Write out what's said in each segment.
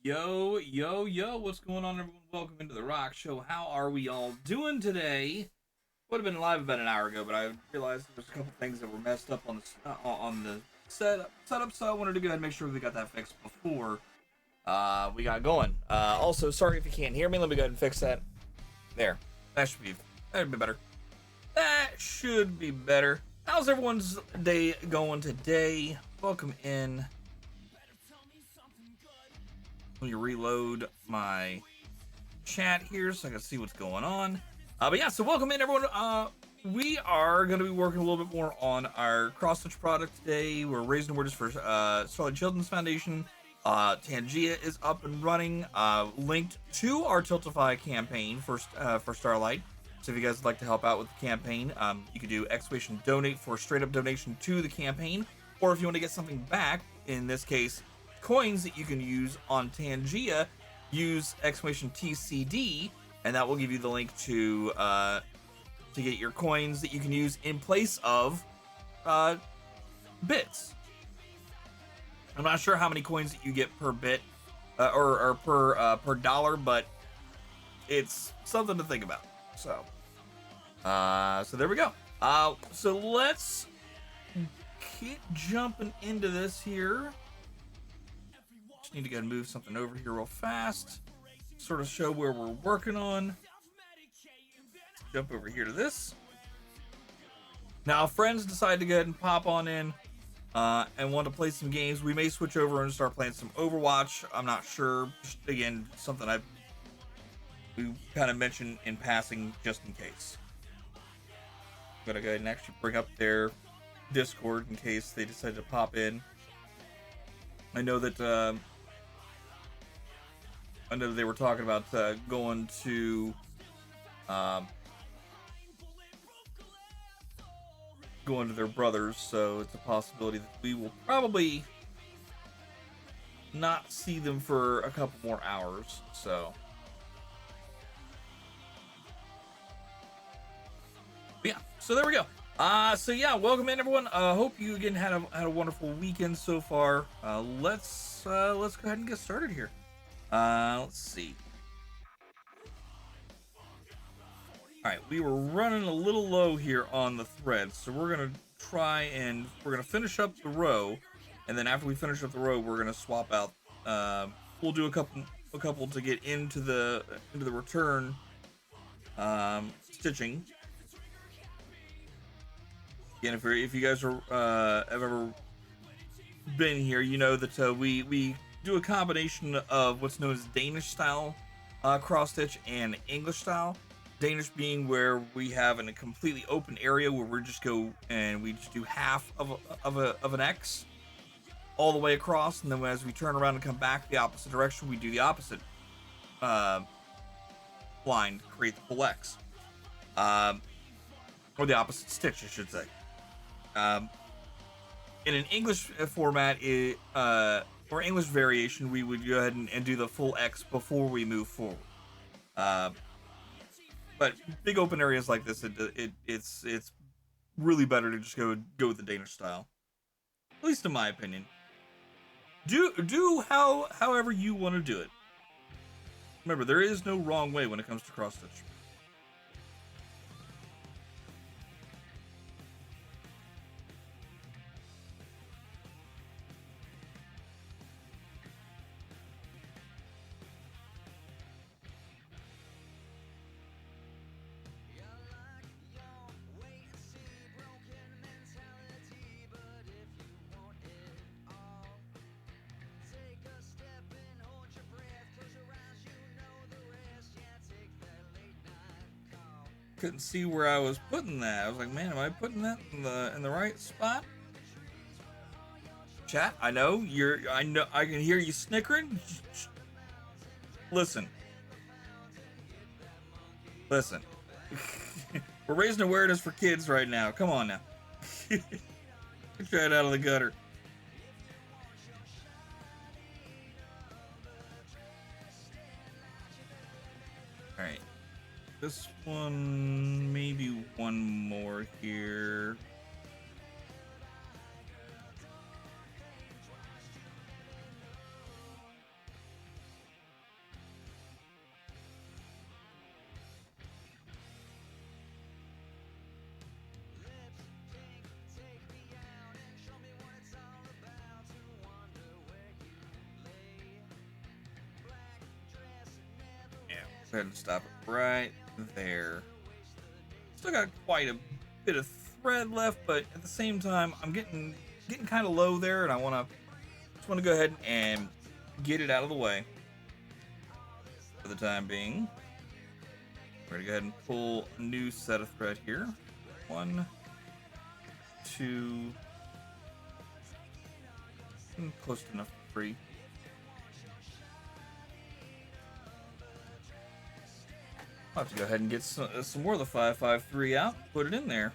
Yo, yo, yo, what's going on, everyone? Welcome into the Rock Show. How are we all doing today? Would have been live about an hour ago, but I realized there was a couple things that were messed up on the setup, so I wanted to go ahead and make sure we got that fixed before we got going. Also, sorry if you can't hear me. Let me go ahead and fix that. There, that'd be better. That should be better. How's everyone's day going today? Welcome in. Let me reload my chat here so I can see what's going on. But yeah, so welcome in, everyone. We are going to be working a little bit more on our cross-stitch product today. We're raising awareness for Starlight Children's Foundation. Tangia is up and running, linked to our Tiltify campaign for Starlight. So if you guys would like to help out with the campaign, you can do !donate for a straight-up donation to the campaign. Or if you want to get something back, in this case, coins that you can use on Tangia, use !TCD, and that will give you the link to get your coins that you can use in place of bits. I'm not sure how many coins that you get per bit or per dollar, but it's something to think about. So there we go. So let's keep jumping into this here. Need to go and move something over here real fast, sort of show where we're working on. Jump over here to this. Now, if friends decide to go ahead and pop on in and want to play some games, we may switch over and start playing some Overwatch. I'm not sure. Just, again, something we kind of mentioned in passing just in case. I'm gonna go ahead and actually bring up their Discord in case they decide to pop in. I know that they were talking about going to their brothers, so it's a possibility that we will probably not see them for a couple more hours. So yeah, so there we go. So yeah, welcome in, everyone. Hope you again had a wonderful weekend so far. Let's go ahead and get started here. Let's see. All right, we were running a little low here on the thread, so we're gonna finish up the row, and then after we finish up the row, we're gonna swap out. We'll do a couple to get into the return stitching. Again, if you guys have ever been here, you know that we do a combination of what's known as Danish style cross stitch and English style. Danish being where we have a completely open area where we just go and we just do half of an X all the way across, and then as we turn around and come back the opposite direction, we do the opposite line to create the full X, or the opposite stitch, I should say. In an English format, or English variation, we would go ahead and do the full X before we move forward. But big open areas like this, it's really better to just go with the Danish style, at least in my opinion. Do however you want to do it. Remember, there is no wrong way when it comes to cross stitch. Couldn't see where I was putting that. I was like, man, am I putting that in the right spot? Chat, I know I can hear you snickering. Listen. We're raising awareness for kids right now. Come on now. Get your head out of the gutter. All right. This one, maybe one more here. go ahead and stop it right there. Still got quite a bit of thread left, but at the same time, I'm getting kind of low there, and I just want to go ahead and get it out of the way for the time being. We're gonna go ahead and pull a new set of thread here. 1, 2, close enough for 3. I'll have to go ahead and get some more of the 553 out, put it in there.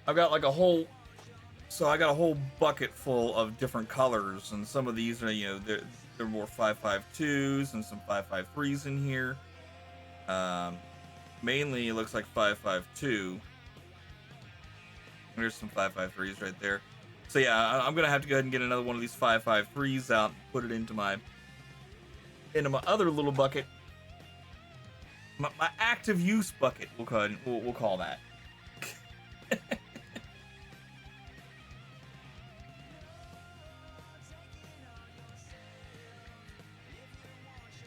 I've got like a whole bucket full of different colors, and some of these are, they're more 552s and some 553s in here. Mainly it looks like 552. There's some 553s right there. So yeah, I'm gonna have to go ahead and get another one of these 553s out and put it into my other little bucket. My active use bucket, we'll call that.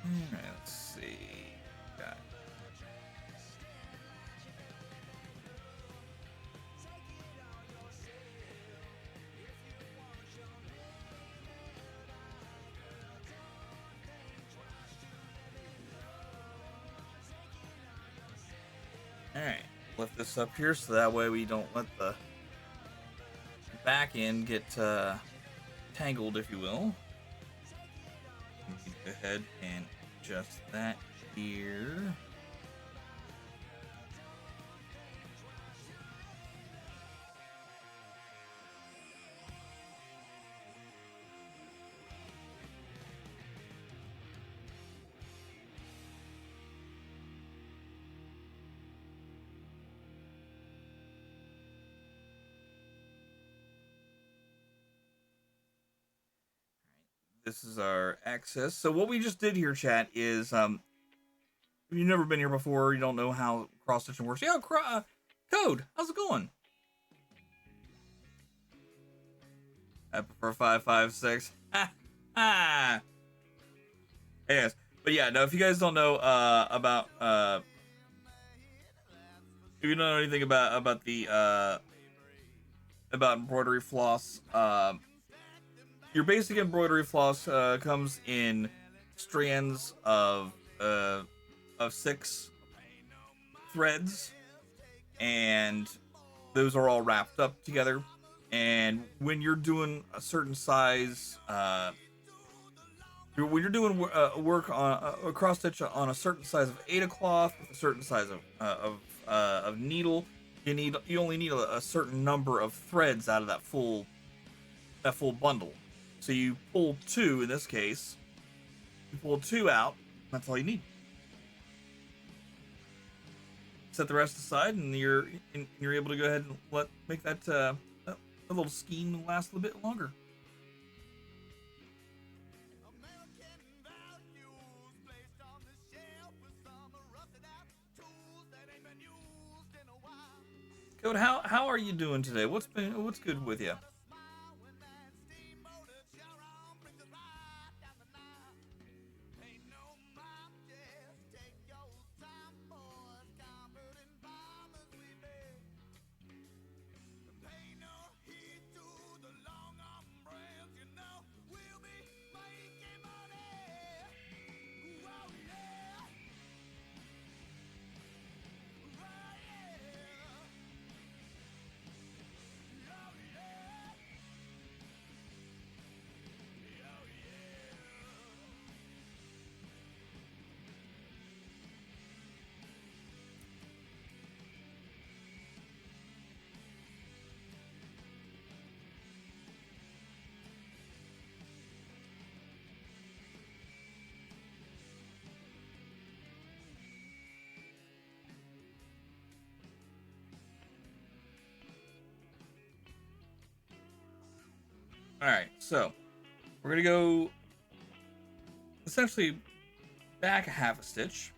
Alright, let's see. Got Alright, lift this up here so that way we don't let the back end get tangled, if you will. Go ahead and adjust that here. This is our access. So what we just did here, chat, is if you've never been here before, you don't know how cross stitching works. Yeah, Code, how's it going? I prefer 556. Yes, but yeah, no. If you guys don't know about if you don't know anything about the about embroidery floss, your basic embroidery floss comes in strands of 6 threads, and those are all wrapped up together. And when you're doing a certain size, when you're doing work on a cross stitch on a certain size of Ada cloth with a certain size of needle, you only need a certain number of threads out of that full bundle. So you pull 2 in this case. You pull 2 out. That's all you need. Set the rest aside, and you're able to go ahead and make that a little scheme last a little bit longer. Code, how are you doing today? What's good with you? Alright, so we're gonna go essentially back a half a stitch.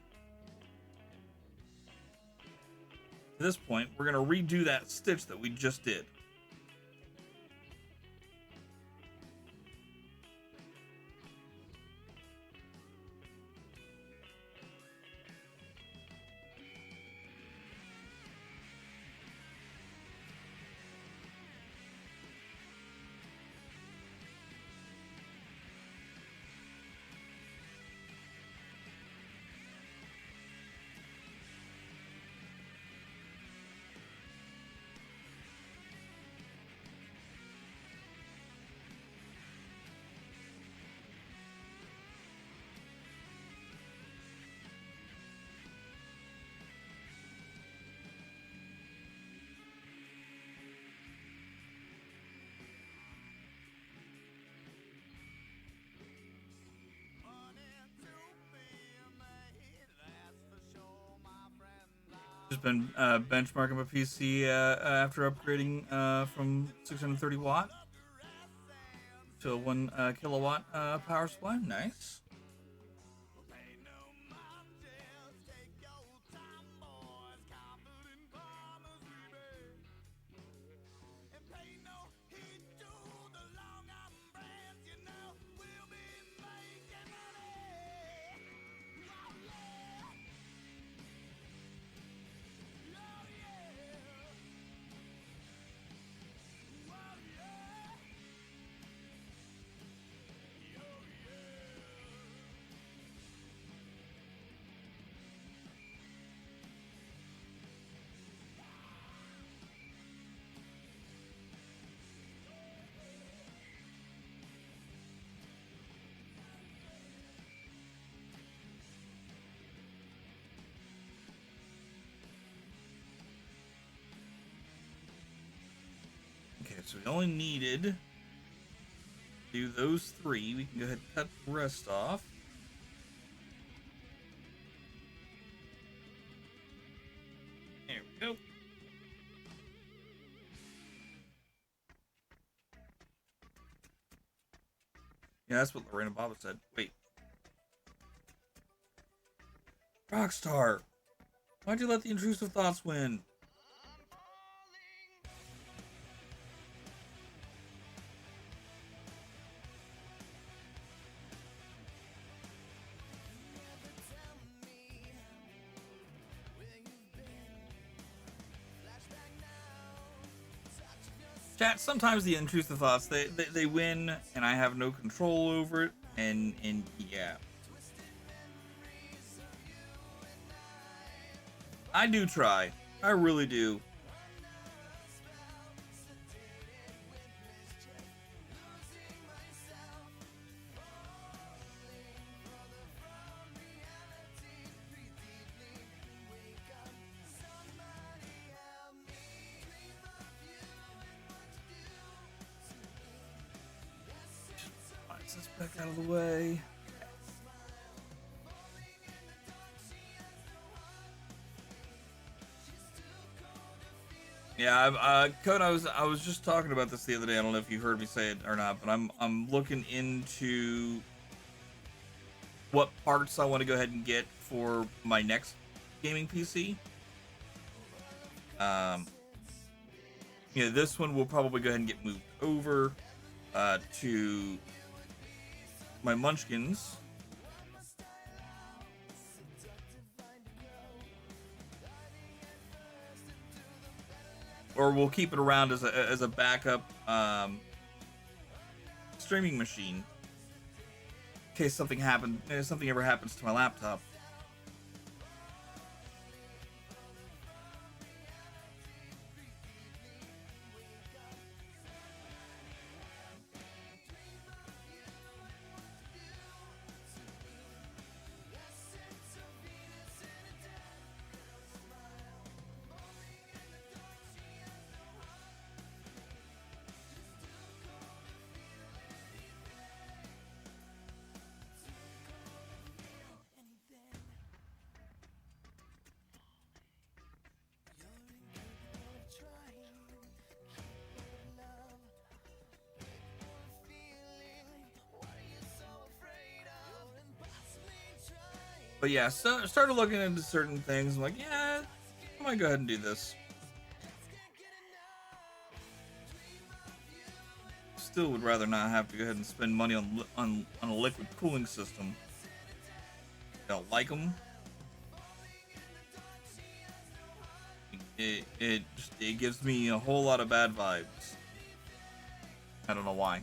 At this point, we're gonna redo that stitch that we just did. Just been benchmarking my PC after upgrading from 630 watt to a 1 kilowatt power supply. Nice. Okay, so we only needed to do those 3. We can go ahead and cut the rest off. There we go. Yeah, that's what Lorena Baba said. Wait. Rockstar, why'd you let the intrusive thoughts win? Chat, sometimes the intrusive thoughts, they win, and I have no control over it, and yeah. I do try. I really do. This back out of the way. Yeah, Code. I was just talking about this the other day. I don't know if you heard me say it or not, but I'm looking into what parts I want to go ahead and get for my next gaming PC. This one will probably go ahead and get moved over to my Munchkins. Or we'll keep it around as a backup streaming machine in case something ever happens to my laptop. But yeah, so started looking into certain things. I'm like, yeah, I might go ahead and do this. Still would rather not have to go ahead and spend money on a liquid cooling system. Don't like them. It gives me a whole lot of bad vibes. I don't know why.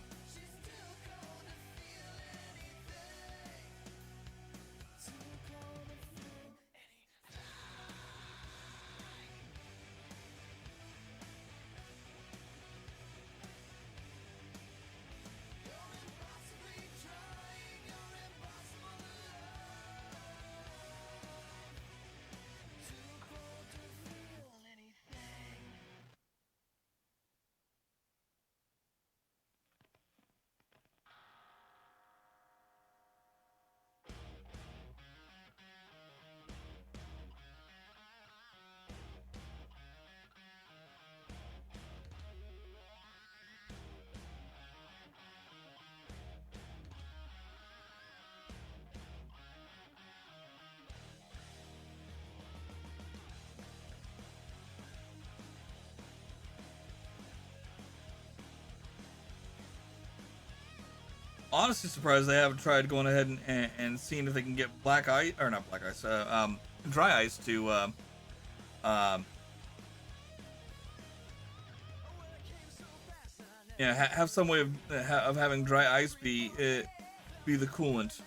honestly surprised they haven't tried going ahead and seeing if they can get black ice, or not black ice, dry ice to um, yeah, have some way of having dry ice be the coolant.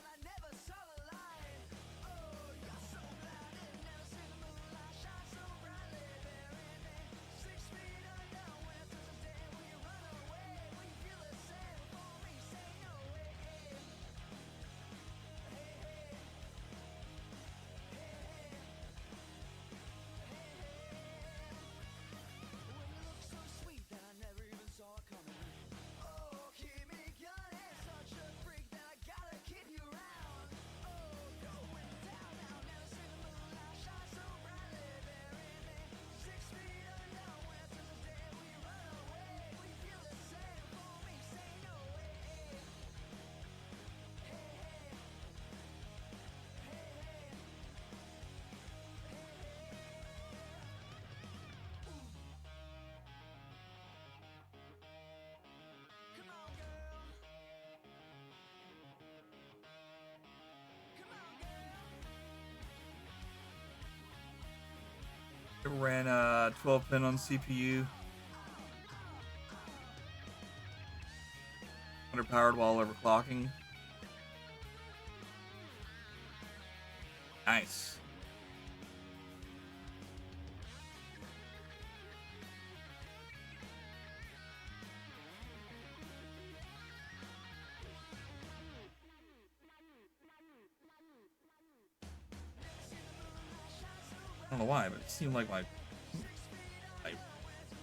It ran 12 pin on CPU, underpowered while overclocking. Nice. I don't know why, but it seemed like my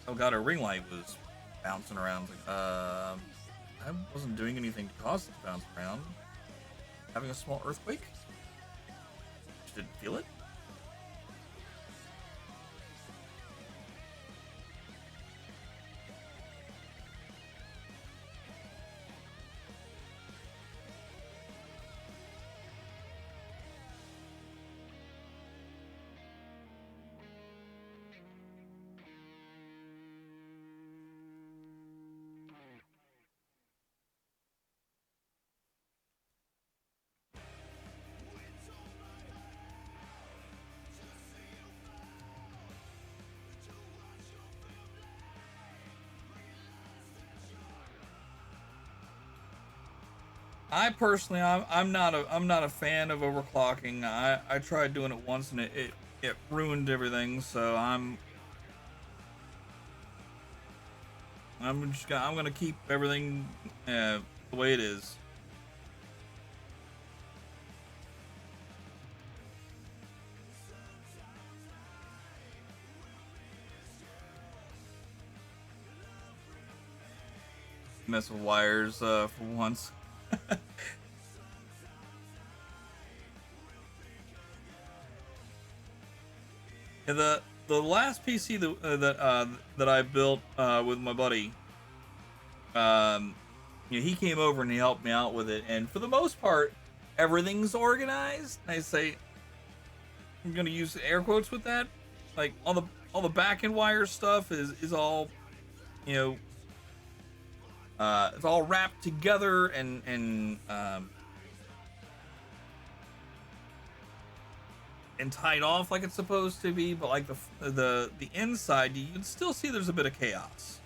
Elgato ring light was bouncing around. I wasn't doing anything to cause it to bounce around. Having a small earthquake? Just didn't feel it. I personally, I'm not a fan of overclocking. I tried doing it once and it ruined everything. So I'm gonna keep everything the way it is. Mess with wires for once. And the last PC that I built with my buddy, he came over and he helped me out with it, and for the most part, everything's organized. I say, I'm gonna use air quotes with that. Like all the back end wire stuff is all, you know, it's all wrapped together and tied off like it's supposed to be. But like the inside, you can still see there's a bit of chaos.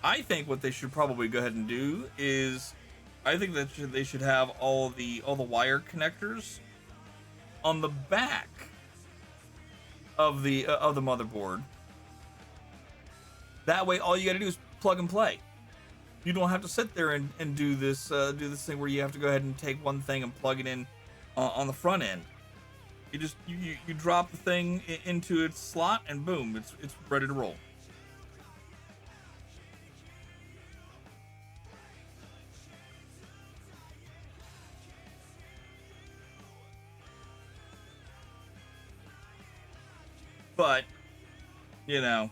I think what they should probably go ahead and do is, I think that they should have all the wire connectors on the back of the motherboard. That way, all you got to do is plug and play. You don't have to sit there and do this thing where you have to go ahead and take one thing and plug it in on the front end. You just you drop the thing into its slot and boom, it's ready to roll. But you know,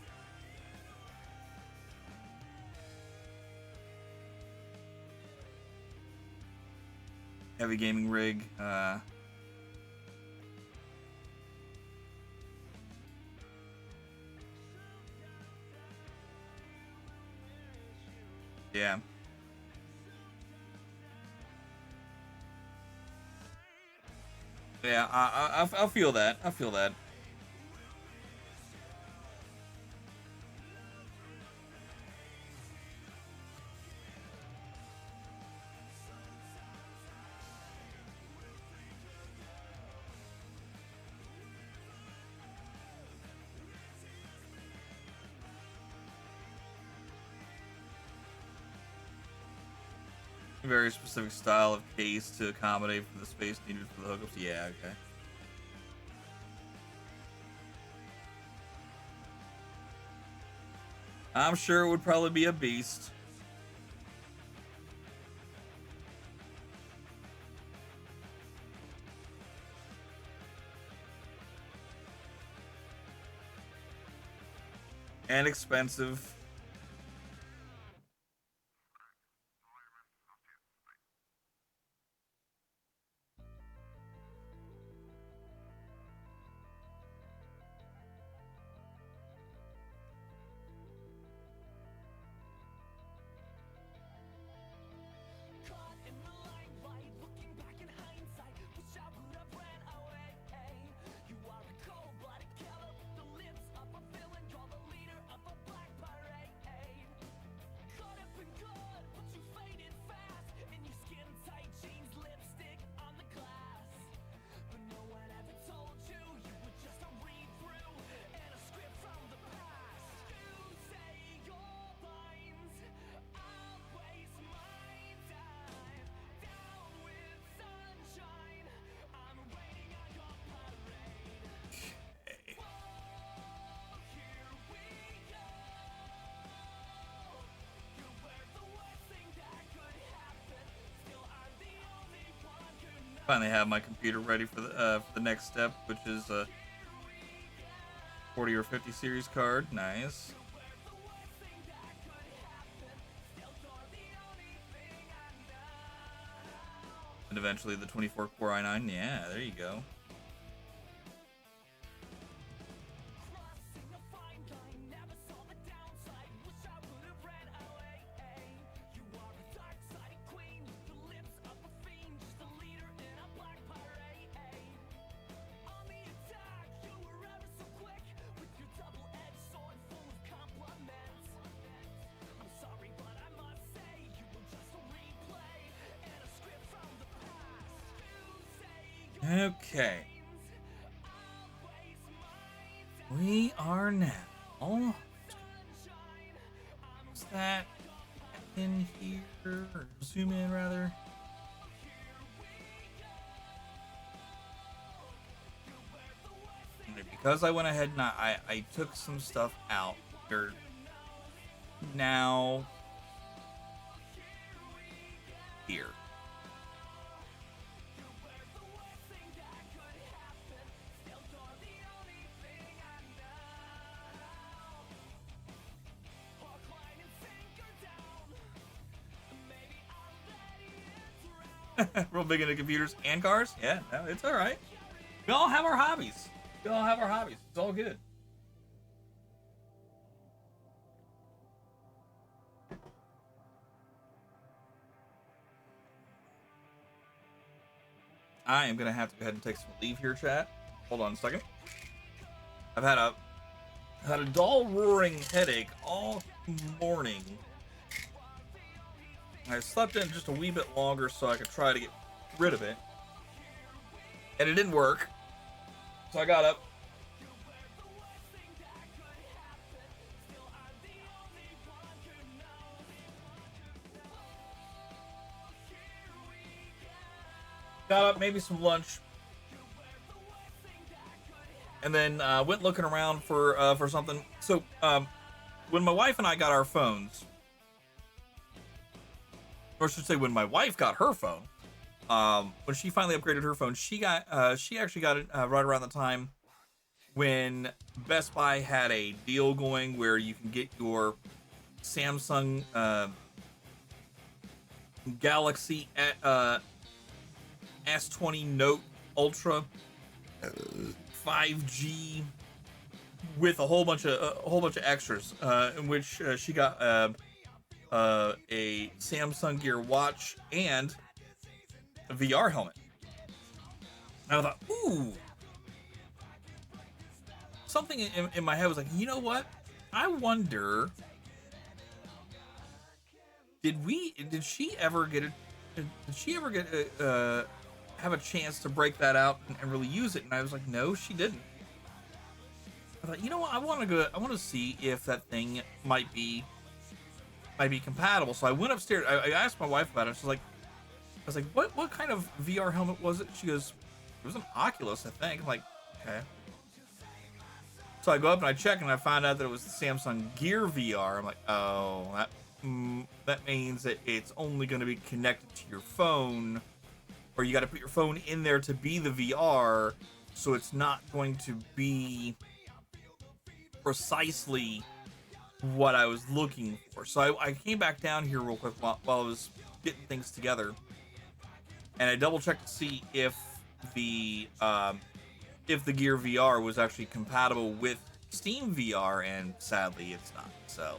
heavy gaming rig. Yeah. Yeah, I feel that. I feel that. Very specific style of case to accommodate for the space needed for the hookups. Yeah, okay. I'm sure it would probably be a beast. And expensive. Finally have my computer ready for the next step, which is a 40 or 50 series card. Nice. And eventually the 24 core i9. Yeah, there you go. Okay. We are now. What's that in here? Or zoom in rather. Because I went ahead and I took some stuff out. We're now here. Real big into computers and cars? Yeah, no, it's alright. We all have our hobbies. We all have our hobbies. It's all good. I am gonna have to go ahead and take some leave here, chat. Hold on a second. I've had a dull roaring headache all morning. I slept in just a wee bit longer so I could try to get rid of it. And it didn't work. So I got up. Got up, maybe some lunch. And then went looking around for something. So when my wife and I got our phones, or I should say when my wife got her phone, when she finally upgraded her phone, she actually got it right around the time when Best Buy had a deal going where you can get your Samsung Galaxy S20 Note Ultra 5G with a whole bunch of extras, in which she got a Samsung Gear watch and a VR helmet. And I thought, ooh, something in my head was like, you know what? I wonder, did she ever get have a chance to break that out and really use it? And I was like, no, she didn't. I thought, you know what? I want to see if that thing might be compatible. So I went upstairs. I asked my wife about it. I was like, what kind of VR helmet was it? She goes, it was an Oculus, I think. I'm like, okay. So I go up and I check and I find out that it was the Samsung Gear VR. I'm like, oh, that means that it's only going to be connected to your phone, or you got to put your phone in there to be the VR. So it's not going to be precisely what I was looking for. So I came back down here real quick while I was getting things together, and I double checked to see if the Gear VR was actually compatible with Steam VR, and sadly it's not. So,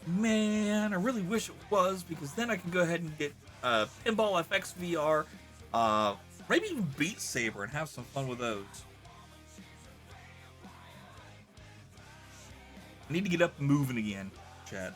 man, I really wish it was, because then I can go ahead and get Pinball FX VR, maybe even Beat Saber, and have some fun with those. I need to get up and moving again, Chad.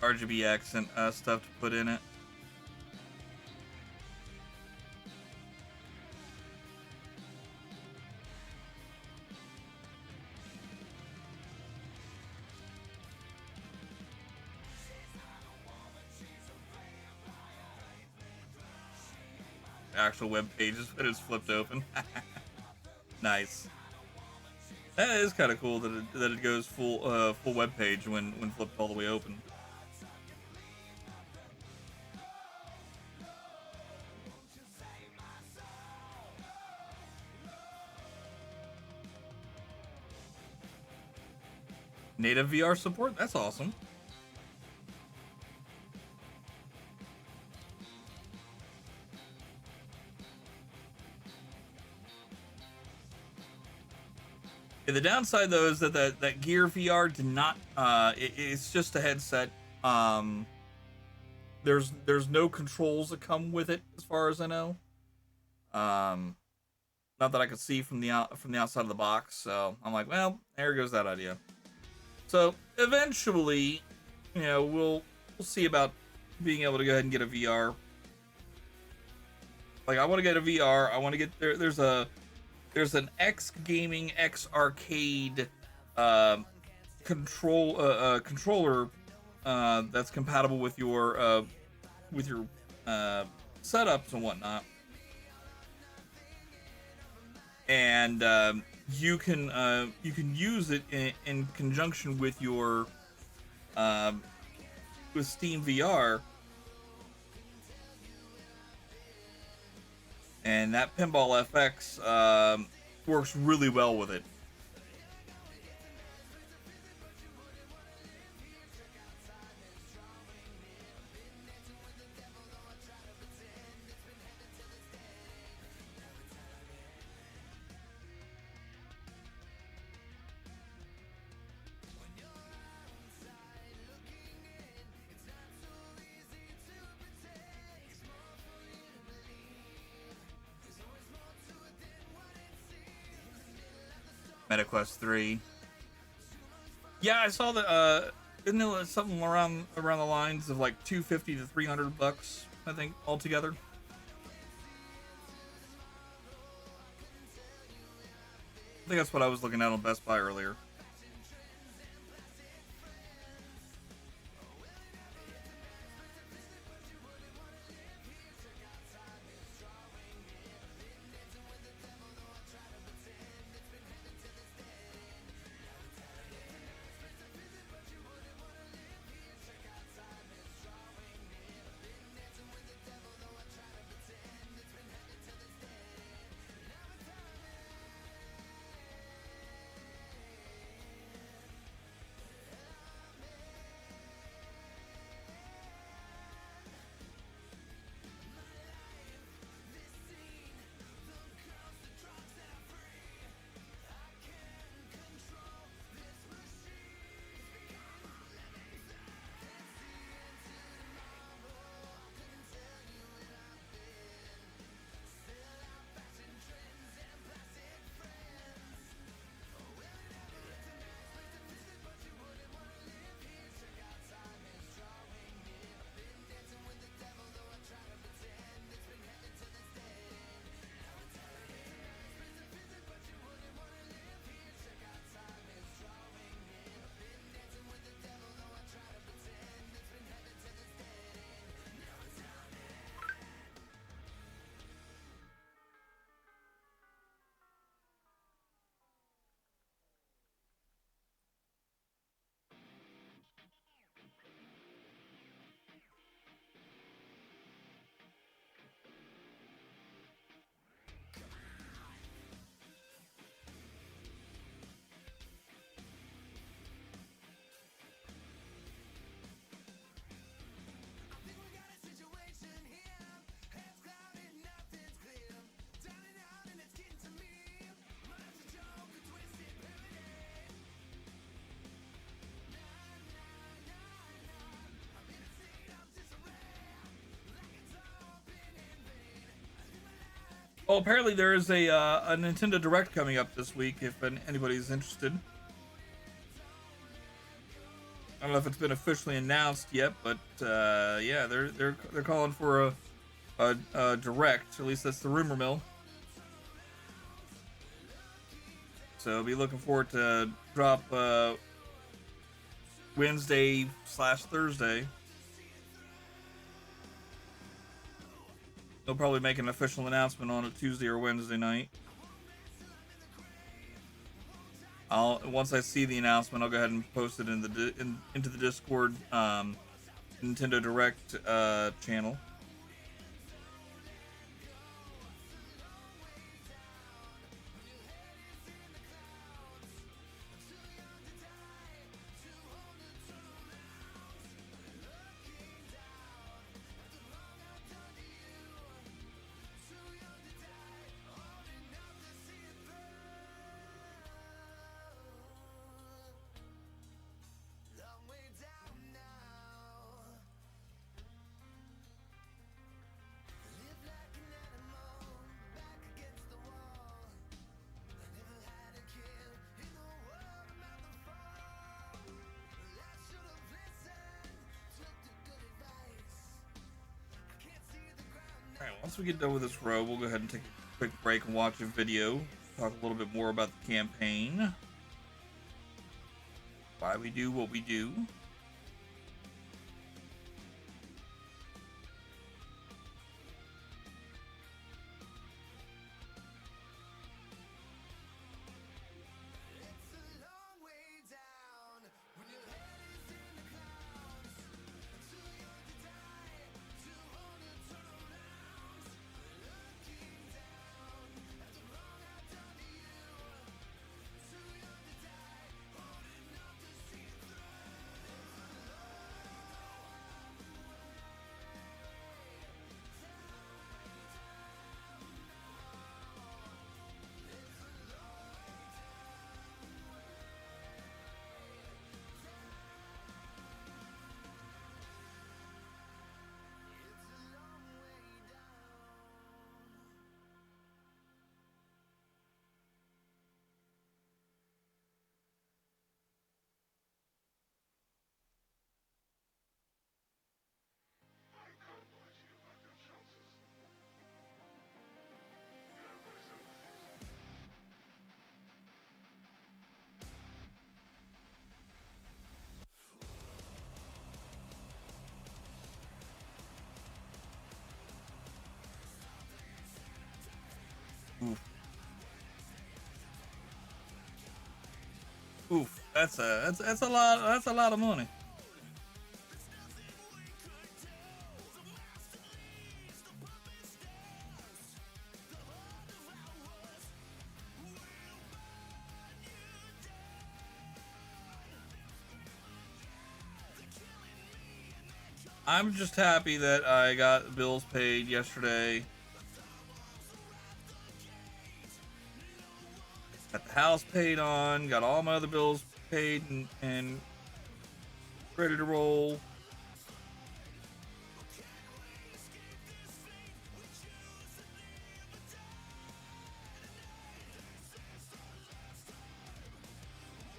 RGB accent stuff to put in it. Actual web pages, but it's flipped open. Nice. That is kind of cool that it goes full web page when flipped all the way open. Native VR support? That's awesome. Yeah, the downside though is that Gear VR did not. It's just a headset. There's no controls that come with it, as far as I know. Not that I could see from the outside of the box. So I'm like, well, there goes that idea. So eventually, we'll see about being able to go ahead and get a VR. Like, I want to get a VR. I want to get there. There's an X Gaming X Arcade controller that's compatible with your setups and whatnot, and you can use it in conjunction with your with Steam VR, and that Pinball FX works really well with it. MetaQuest 3. Yeah, I saw that. Isn't it something around the lines of like $250 to $300, I think, altogether? I think that's what I was looking at on Best Buy earlier. Well, apparently there is a Nintendo Direct coming up this week. If anybody's interested, I don't know if it's been officially announced yet, but yeah, they're calling for a Direct. At least that's the rumor mill. So be looking forward to drop Wednesday/Thursday. They'll probably make an official announcement on a Tuesday or Wednesday night. Once I see the announcement, I'll go ahead and post it into the Discord Nintendo Direct channel. Alright, once we get done with this row, we'll go ahead and take a quick break and watch a video. Talk a little bit more about the campaign. Why we do what we do. Oof. Oof. That's a lot. That's a lot of money. I'm just happy that I got bills paid yesterday. Got the house paid on, got all my other bills paid and ready to roll.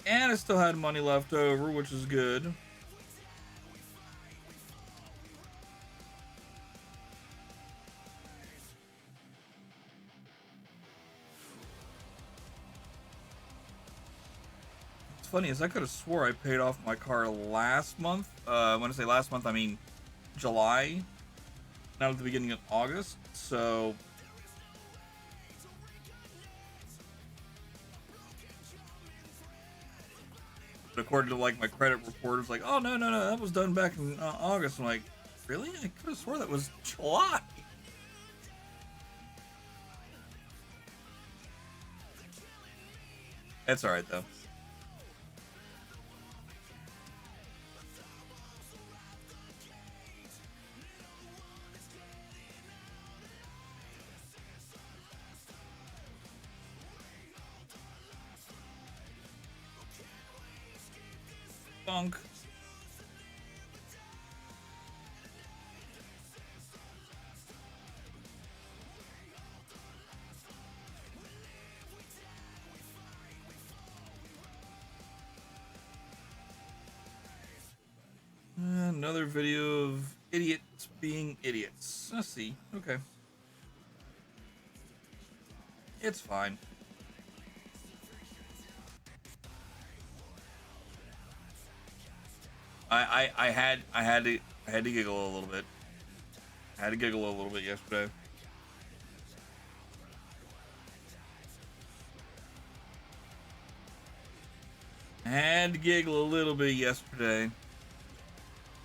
And I still had money left over, which is good. Funny is I could have swore I paid off my car last month. When I say last month, I mean July, not at the beginning of August. So but according to like my credit report, it's like, oh no, that was done back in August. I'm like, really? I could have swore that was July. That's all right though. Funk. another video of idiots being idiots. Let's see. Okay. It's fine. I had to giggle a little bit. I had to giggle a little bit yesterday. I had to giggle a little bit yesterday.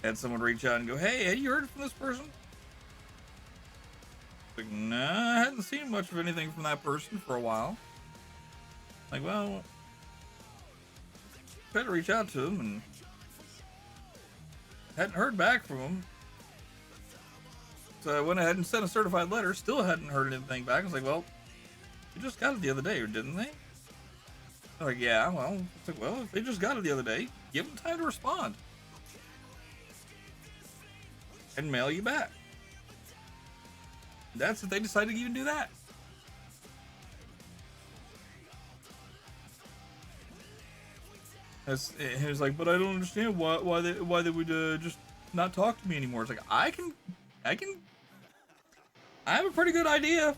Had someone reach out and go, "Hey, have you heard from this person?" Like, nah, I hadn't seen much of anything from that person for a while. Like, well, tried to reach out to him and hadn't heard back from him. So I went ahead and sent a certified letter. Still hadn't heard anything back. I was like, well, you just got it the other day, or didn't they? They're like, yeah, well, it's like, well, if they just got it the other day, give them time to respond and mail you back. That's if they decide to even do that. He was like, but I don't understand why they would just not talk to me anymore. It's like, I have a pretty good idea.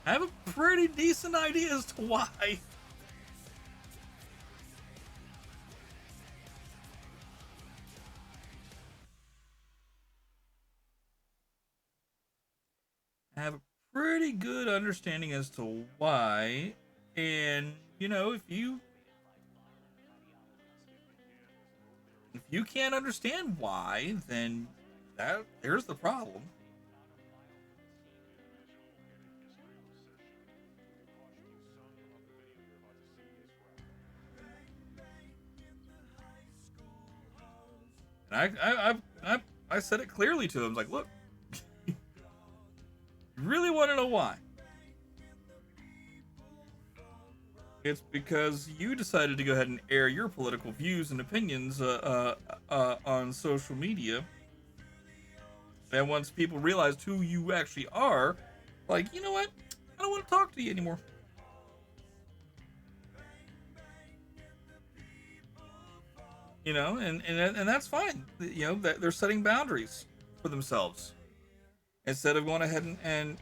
I have a pretty decent idea as to why. I have a pretty good understanding as to why. And, you know, if you can't understand why, then there's the problem. And I said it clearly to him, like, look, you really want to know why? It's because you decided to go ahead and air your political views and opinions on social media. And once people realized who you actually are, like, you know what? I don't want to talk to you anymore. You know, and that's fine. You know, that they're setting boundaries for themselves instead of going ahead and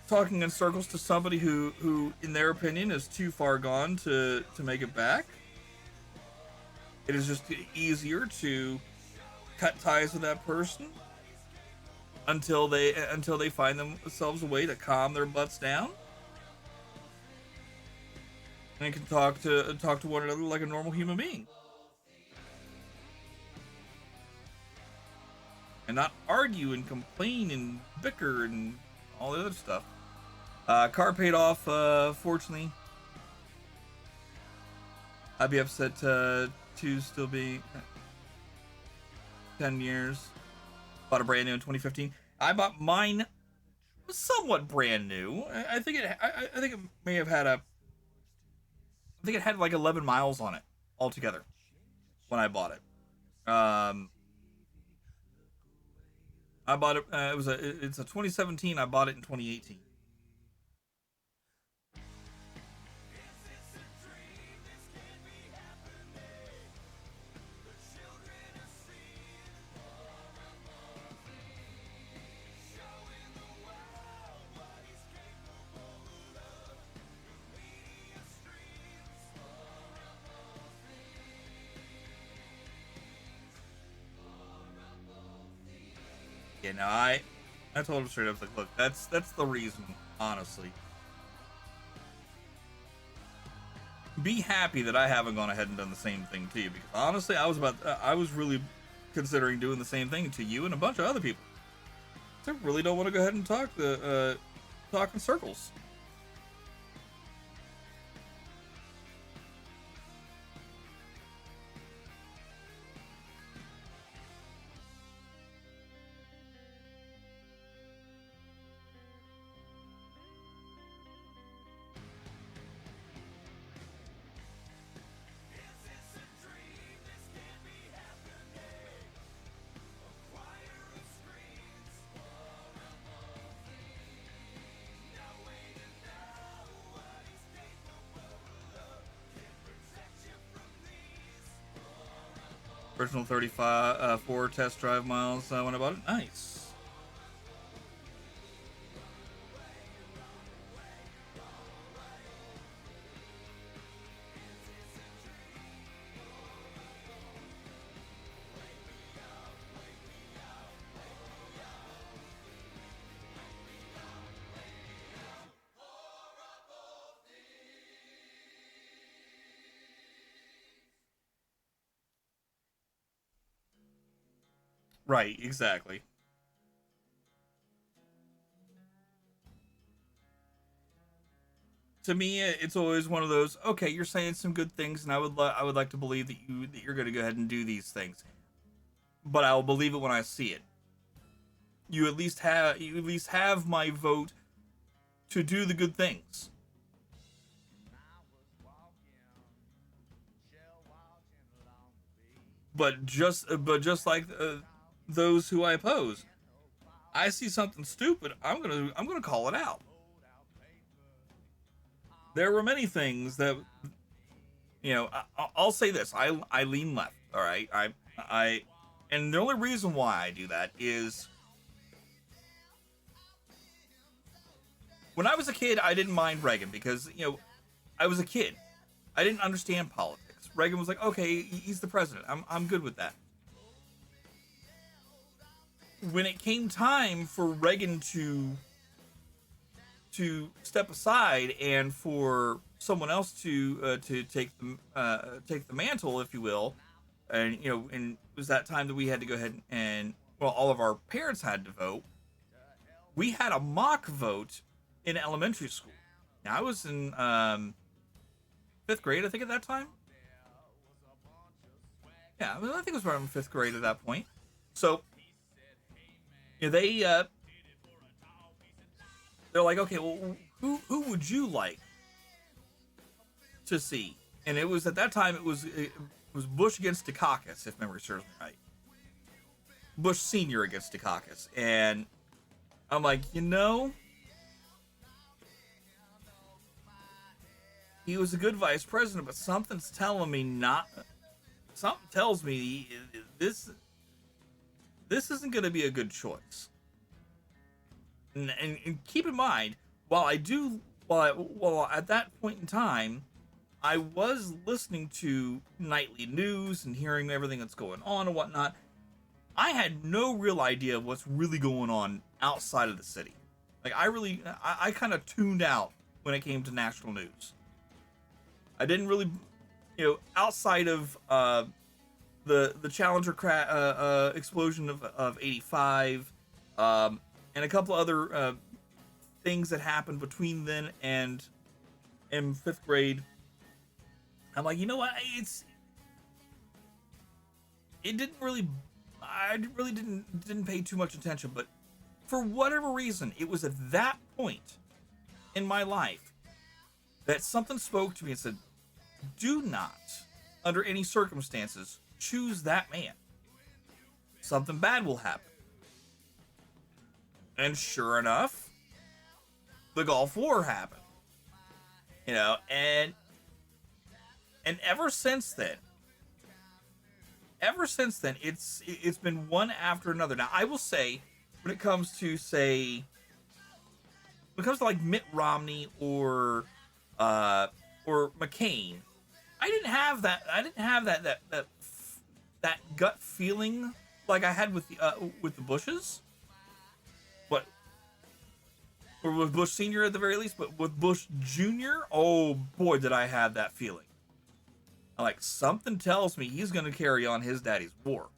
talking in circles to somebody who in their opinion is too far gone to make it back. It is just easier to cut ties with that person until they find themselves a way to calm their butts down and can talk to one another like a normal human being and not argue and complain and bicker and all the other stuff. Car paid off, fortunately. I'd be upset to still be 10 years. Bought a brand new in 2015. I bought mine somewhat brand new. I think it may have had I think it had like 11 miles on it altogether when I bought it. I bought it. It's a 2017. I bought it in 2018. Yeah, no, I told him straight up, like, look, that's the reason, honestly. Be happy that I haven't gone ahead and done the same thing to you, because honestly, I was really considering doing the same thing to you and a bunch of other people. I really don't want to go ahead and talk in circles. Original 35 4 test drive miles when I bought it. Nice. Right, exactly. To me, it's always one of those. Okay, you're saying some good things, and I would like to believe that you're going to go ahead and do these things, but I will believe it when I see it. You at least have my vote to do the good things. But just like those who I oppose, I see something stupid, I'm gonna call it out. There were many things that, I'll say this: I lean left. All right, I, and the only reason why I do that is when I was a kid, I didn't mind Reagan because I was a kid. I didn't understand politics. Reagan was like, okay, he's the president. I'm good with that. When it came time for Reagan to step aside and for someone else to take the mantle, if you will, and it was that time that we had to go ahead and well, all of our parents had to vote. We had a mock vote in elementary school. Now I was in fifth grade, I think, at that time. Yeah, I think it was around fifth grade at that point. So they're like, okay, well, who would you like to see? And it was at that time it was Bush against Dukakis, if memory serves me right. Bush Senior against Dukakis, and I'm like, he was a good vice president, but something's telling me not. Something tells me this isn't going to be a good choice. And keep in mind, while at that point in time, I was listening to nightly news and hearing everything that's going on and whatnot. I had no real idea of what's really going on outside of the city. Like I kind of tuned out when it came to national news. I didn't really, outside of the Challenger explosion of '85, and a couple other things that happened between then and in fifth grade. I'm like, you know what? It didn't really, I really didn't pay too much attention, but for whatever reason, it was at that point in my life that something spoke to me and said, do not, under any circumstances, choose that man. Something bad will happen. And sure enough, the Gulf War happened. And ever since then, it's been one after another. Now, I will say, when it comes to like Mitt Romney or McCain, I didn't have that gut feeling like I had with the Bushes, but or with Bush Senior at the very least. But with Bush Junior, oh boy, did I have that feeling. Like, something tells me he's going to carry on his daddy's war,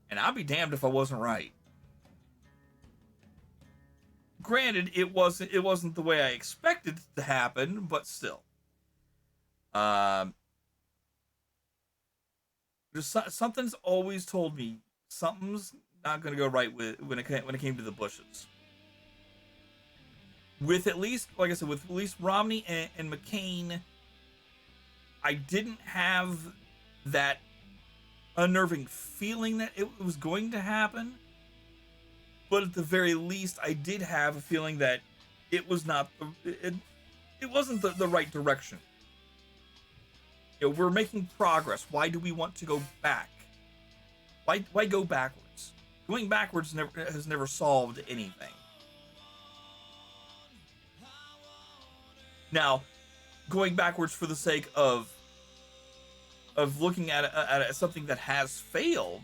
and I'd be damned if I wasn't right. Granted, it wasn't the way I expected it to happen, but still. Just something's always told me something's not going to go right when it came to the Bushes. With at least, like I said, with at least Romney and McCain, I didn't have that unnerving feeling that it was going to happen. But at the very least, I did have a feeling that it was not it wasn't the right direction. we're making progress. Why do we want to go back? Why go backwards? Going backwards has never solved anything. Now, going backwards for the sake of looking at something that has failed,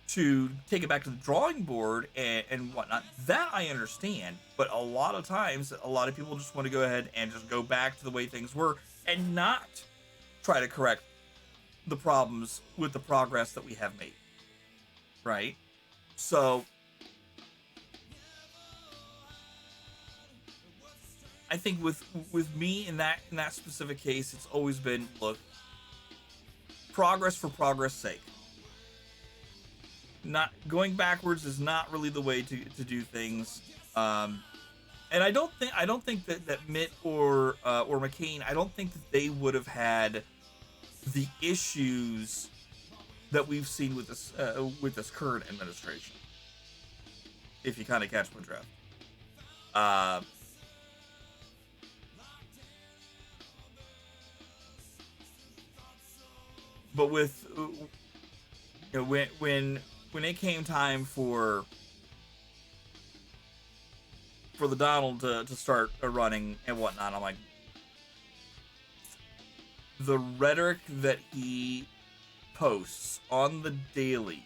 to take it back to the drawing board and whatnot, that I understand. But a lot of times, a lot of people just want to go ahead and just go back to the way things were and not try to correct the problems with the progress that we have made. Right? So I think with me in that specific case, it's always been, look, progress for progress sake. Not going backwards is not really the way to do things. And I don't think that Mitt or McCain, I don't think that they would have had the issues that we've seen with this current administration. If you kind of catch my drift. But with when it came time for the Donald to start running and whatnot, I'm like, the rhetoric that he posts on the daily,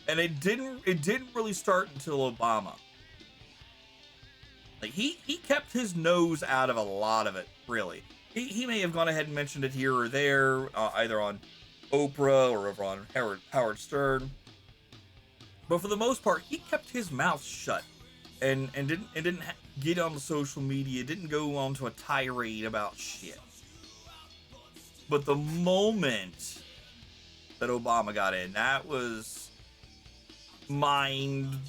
and it didn't really start until Obama. Like he kept his nose out of a lot of it, really. He may have gone ahead and mentioned it here or there, either on Oprah or over on Howard Stern. But for the most part, he kept his mouth shut and didn't get on the social media, didn't go on to a tirade about shit. But the moment that Obama got in, that was the mind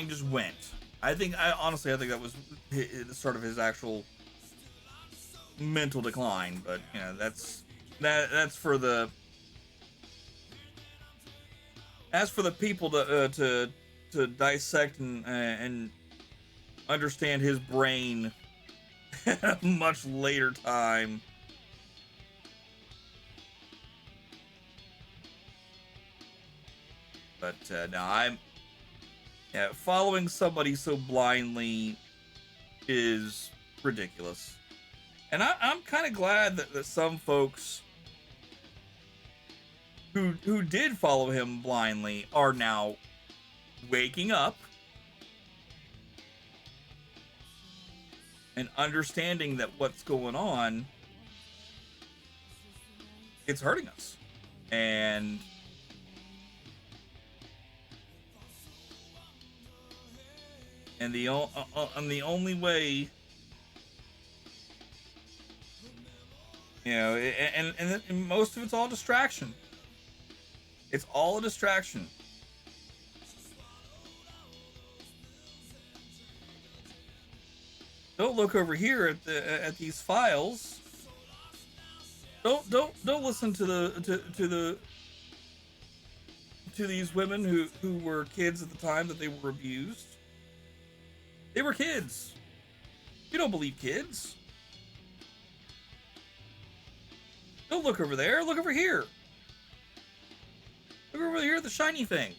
just went. Honestly, I think that was the start of his actual mental decline. But that's for the people to dissect and understand his brain at a much later time. But no, following somebody so blindly is ridiculous. And I'm kind of glad that some folks who did follow him blindly are now waking up and understanding that what's going on, it's hurting us. And the only way, and most of it's all distraction. It's all a distraction. Don't look over here at these files. Don't listen to these women who were kids at the time that they were abused. They were kids. You don't believe kids. Don't look over there. Look over here. Look over here at the shiny thing.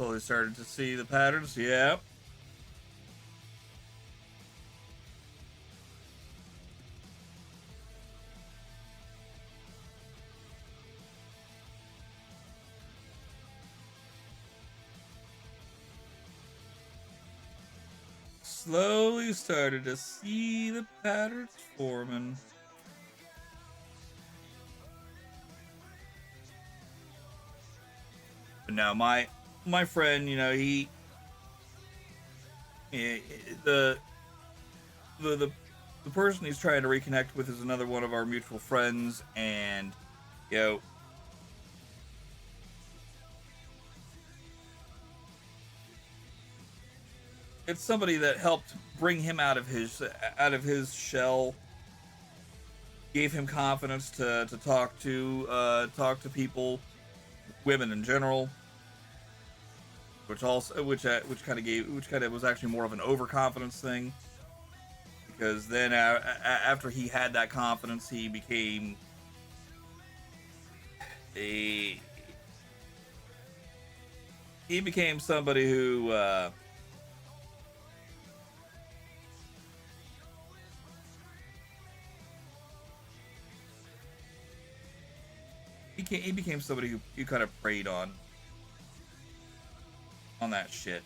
slowly started to see the patterns. Yep. Slowly started to see the patterns forming. But now my friend, you know, he the the person he's trying to reconnect with is another one of our mutual friends, and you know, it's somebody that helped bring him out of his shell, gave him confidence to talk to people, women in general, which kind of was actually more of an overconfidence thing, because then after he had that confidence, a he became somebody who he became somebody who you kind of preyed on that shit.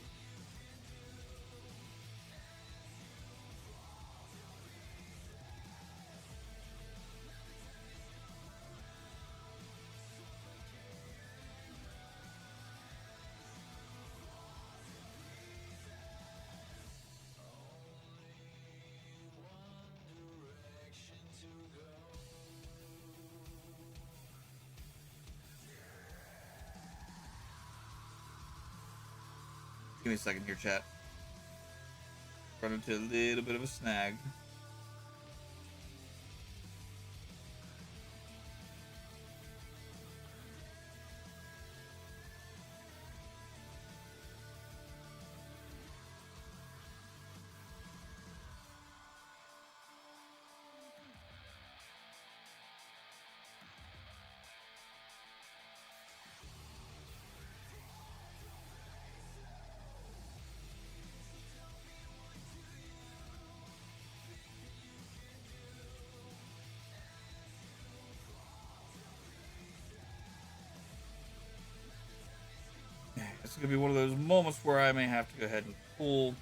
Give me a second here, chat. Run into a little bit of a snag. It's gonna be one of those moments where I may have to go ahead and pull.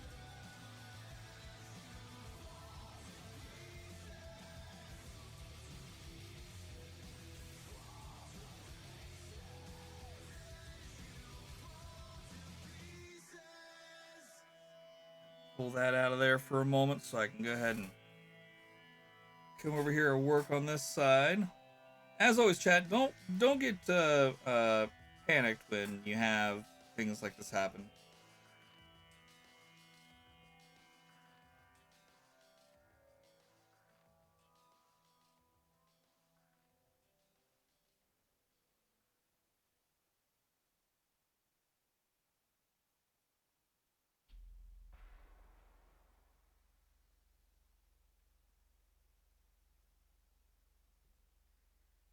Pull that out of there for a moment so I can go ahead and come over here and work on this side. As always, chat, don't get panicked when you have things like this happen.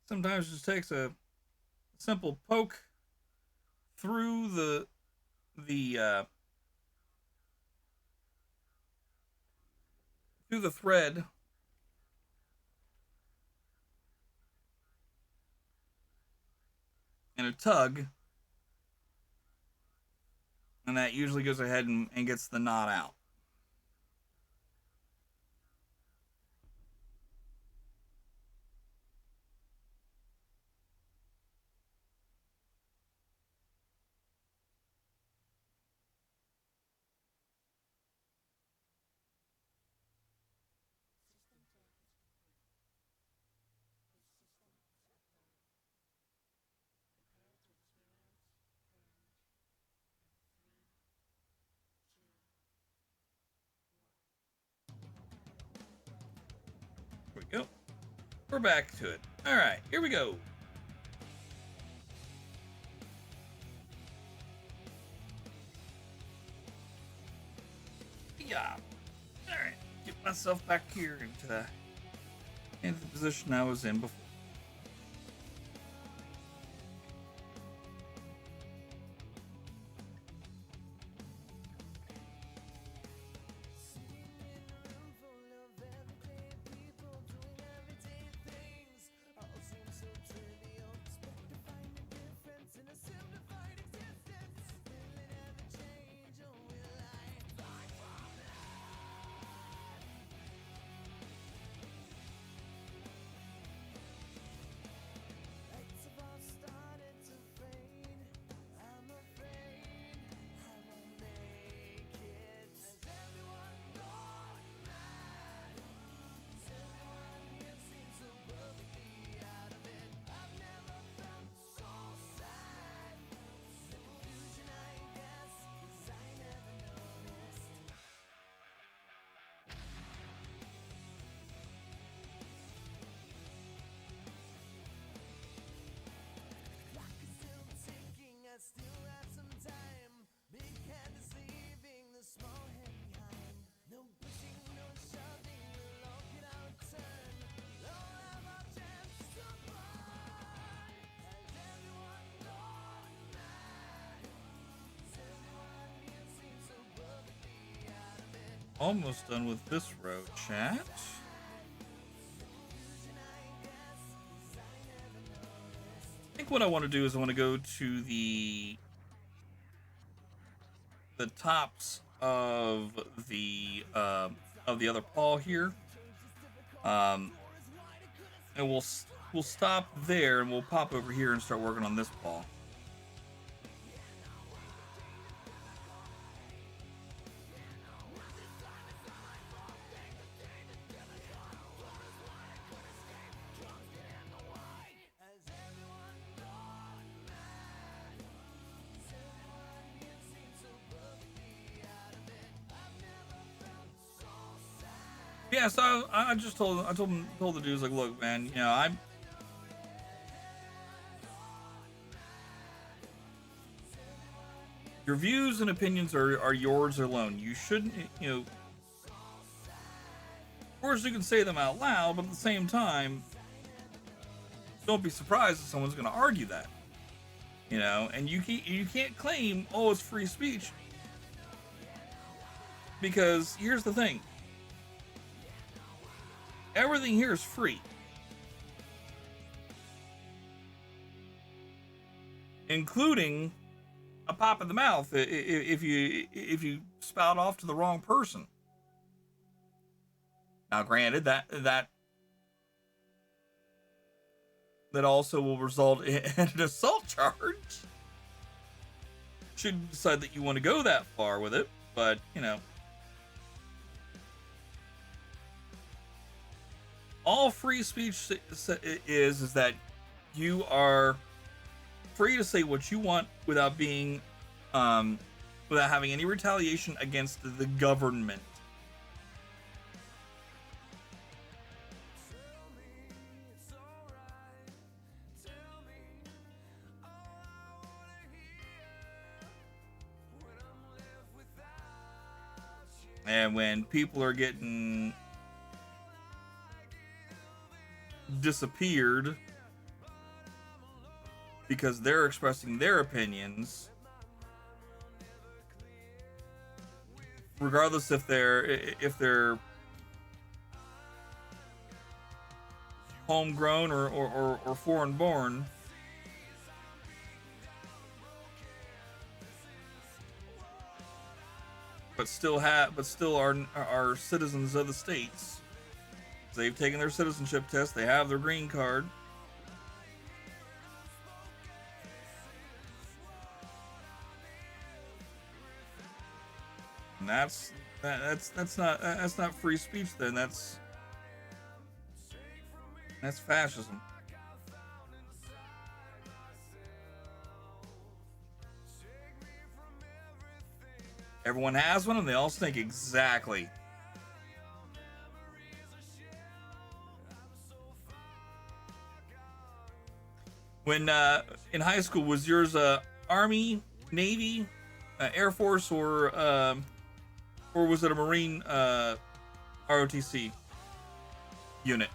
Sometimes it just takes a simple poke through the through the thread, and a tug, and that usually goes ahead and gets the knot out. Here we go. We're back to it. All right, here we go. Yeah. All right, get myself back here into the position I was in before. almost done with this row, chat. I think what I want to do is I want to go to the tops of the other paw here, and we'll stop there and we'll pop over here and start working on this paw. Yeah, so I just told the dudes, like, look, man, you know, your views and opinions are yours alone. You shouldn't, you know, of course you can say them out loud, but at the same time, don't be surprised if someone's going to argue that, you know. And you can't claim, oh, it's free speech, because here's the thing. Everything here is free, including a pop in the mouth if you spout off to the wrong person. Now, granted, that also will result in an assault charge. Should you decide that you want to go that far with it, but you know. All free speech is that you are free to say what you want without being, without having any retaliation against the government. And when people are getting disappeared because they're expressing their opinions, regardless if they're homegrown or foreign born, but still are citizens of the states. They've taken their citizenship test. They have their green card. And that's not free speech. Then that's fascism. Everyone has one, and they all stink. Exactly. When in high school, was yours Army, Navy, Air Force, or was it a Marine ROTC unit?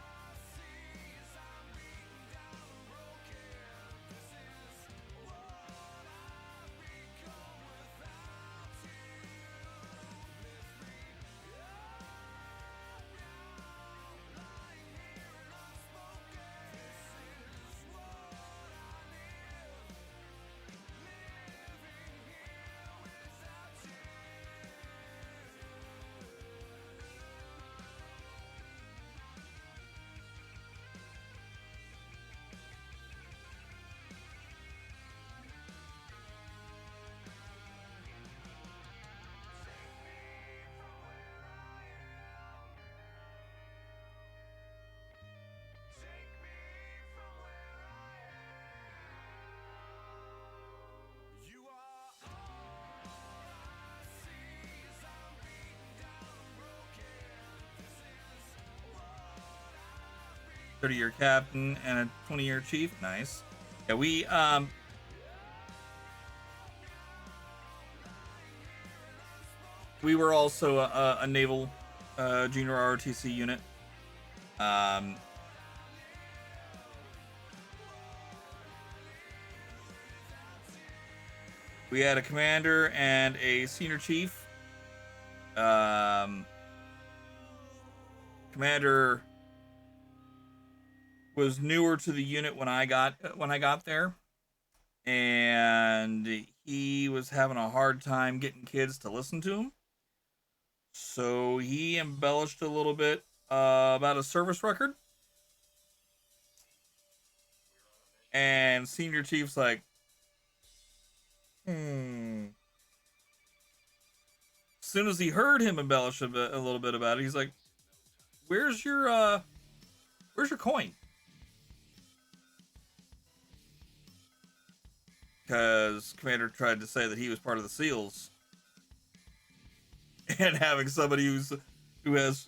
$30-year captain and a 20-year chief. Nice. Yeah, we were also a naval junior ROTC unit. We had a commander and a senior chief. Commander was newer to the unit when I got there, and he was having a hard time getting kids to listen to him. So he embellished a little bit about a service record, and Senior Chief's like, hmm. As soon as he heard him embellish a little bit about it, he's like, "Where's your coin?" Because Commander tried to say that he was part of the SEALs, and having somebody who has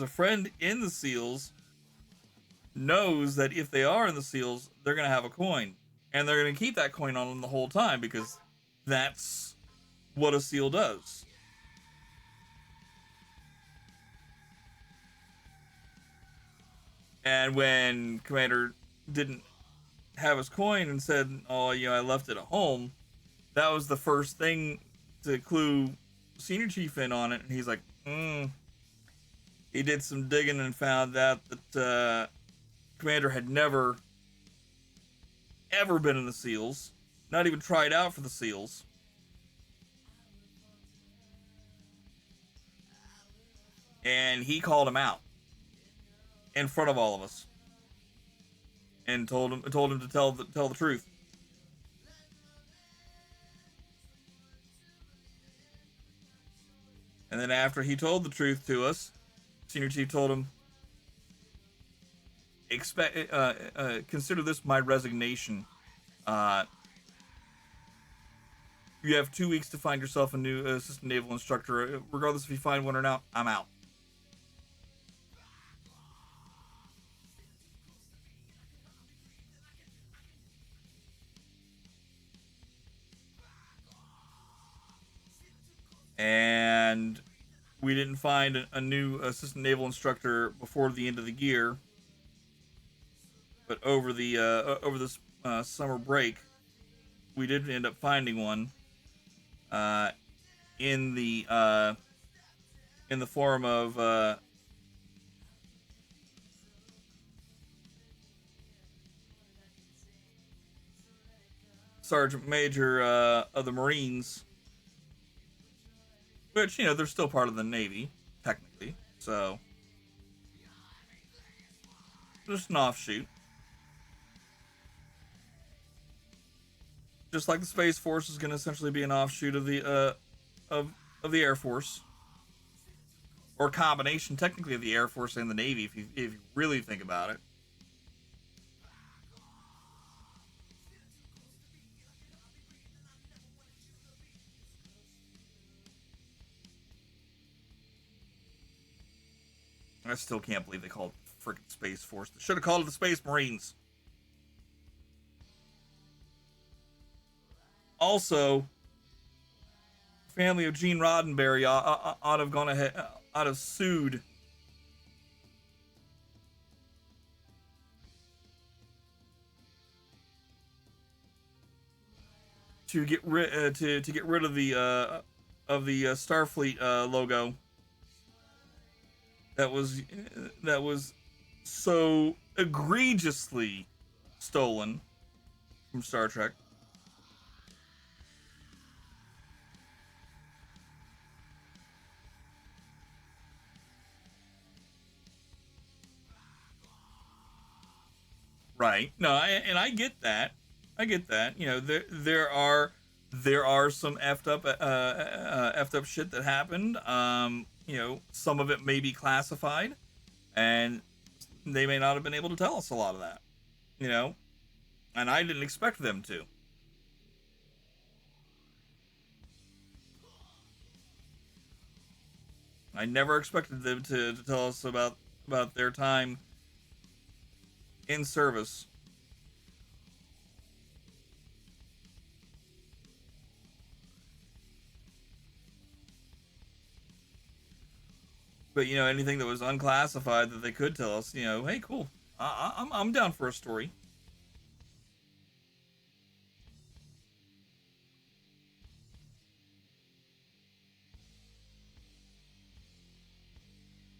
a friend in the SEALs knows that if they are in the SEALs, they're gonna have a coin, and they're gonna keep that coin on them the whole time because that's what a SEAL does. And when Commander didn't have his coin and said, "Oh, I left it at home," that was the first thing to clue Senior Chief in on it, and he's like, He did some digging and found out that Commander had never, ever been in the SEALs, not even tried out for the SEALs. And he called him out in front of all of us and told him to tell the truth. And then after he told the truth to us, Senior Chief told him, consider this my resignation. You have 2 weeks to find yourself a new assistant naval instructor. Regardless if you find one or not, I'm out. And we didn't find a new assistant naval instructor before the end of the year. But over this summer break, we did end up finding one in the form of Sergeant Major of the Marines, which they're still part of the Navy technically, so just an offshoot. Just like the Space Force is going to essentially be an offshoot of the Air Force, or a combination technically of the Air Force and the Navy, if you really think about it. I still can't believe they called it the freaking Space Force. They should have called it the Space Marines. Also, family of Gene Roddenberry ought have gone ahead, ought have sued to get rid to get rid of the Starfleet logo that was so egregiously stolen from Star Trek. Right. No, I get that. I get that. There are some effed up shit that happened. Some of it may be classified, and they may not have been able to tell us a lot of that. You know, and I didn't expect them to. I never expected them to tell us about their time in service. But anything that was unclassified that they could tell us, hey, cool. I'm down for a story.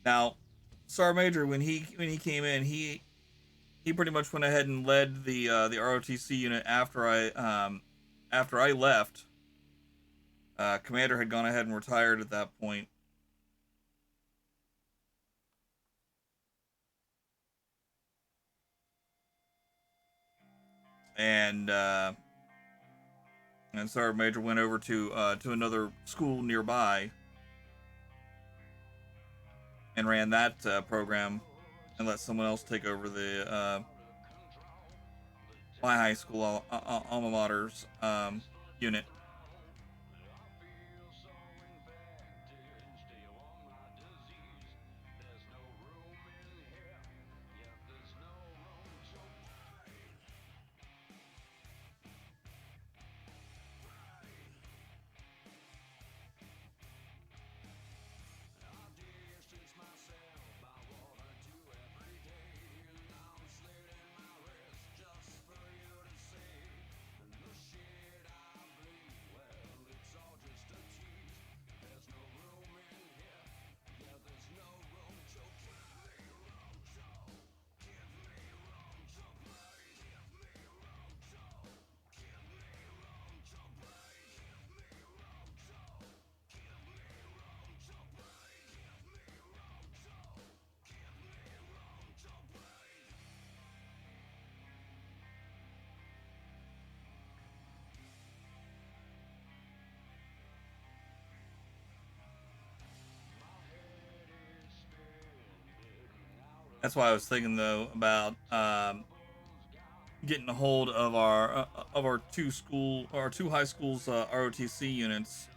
Now, Sergeant Major, when he came in, he pretty much went ahead and led the ROTC unit after I left. Commander had gone ahead and retired at that point. And Sergeant Major went over to another school nearby and ran that program, and let someone else take over the my high school alma mater's unit. That's why I was thinking though about getting a hold of our two high schools ROTC units.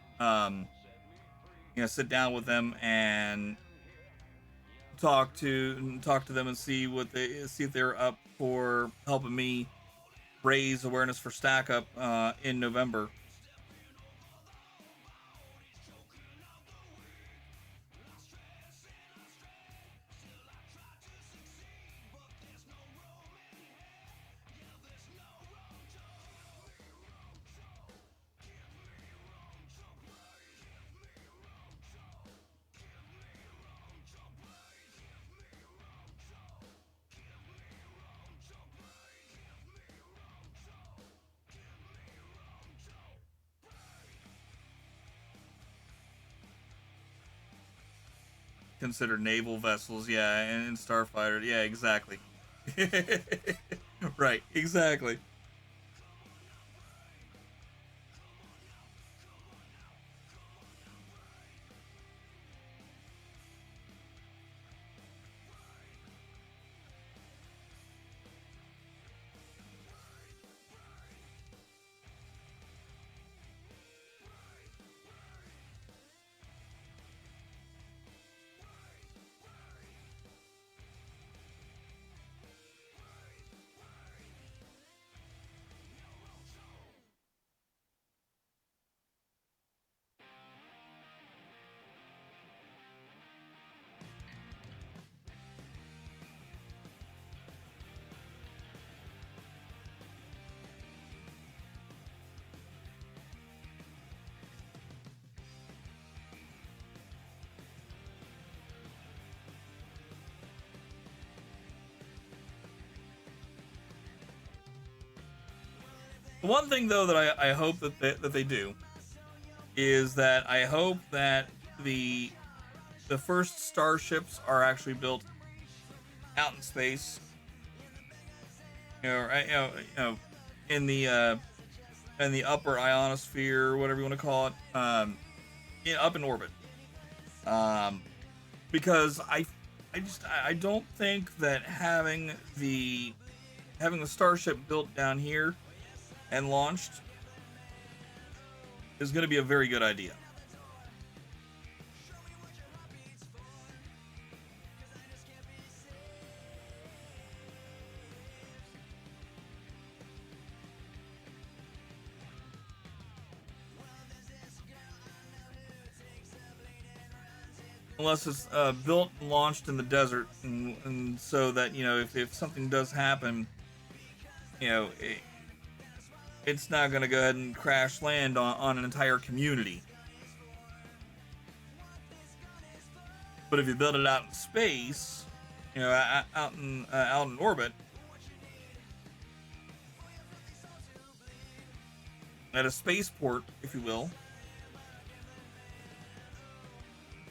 Sit down with them and talk to them and see if they're up for helping me raise awareness for Stack Up in November. Considered naval vessels, yeah, and starfighter, yeah, exactly. Right, exactly. One thing though that I hope that they do is that I hope that the the first starships are actually built out in space, in the upper ionosphere, whatever you want to call it, up in orbit. Um, because I don't think that having the starship built down here and launched is going to be a very good idea. Unless it's built and launched in the desert, and so that if something does happen, it's not going to go ahead and crash land on an entire community. But if you build it out in space, you know, out in orbit, at a spaceport, if you will,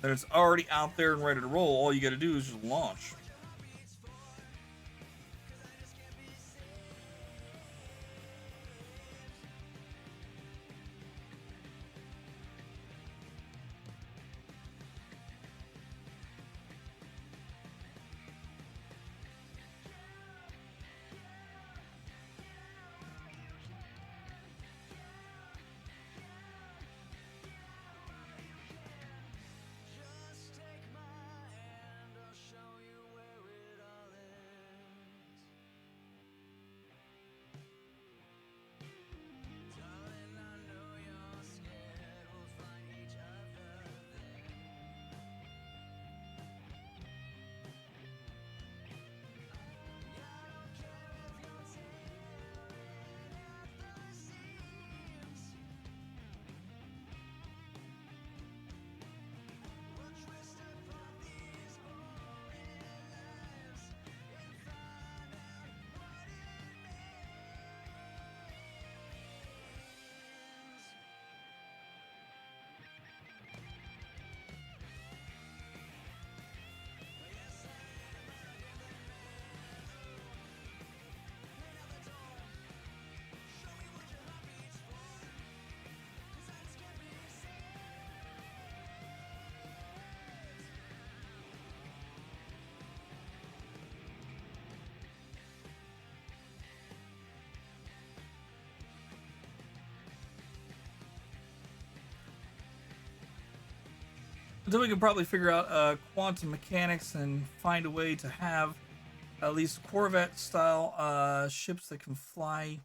then it's already out there and ready to roll. All you got to do is just launch. Then we can probably figure out quantum mechanics and find a way to have at least Corvette style ships that can fly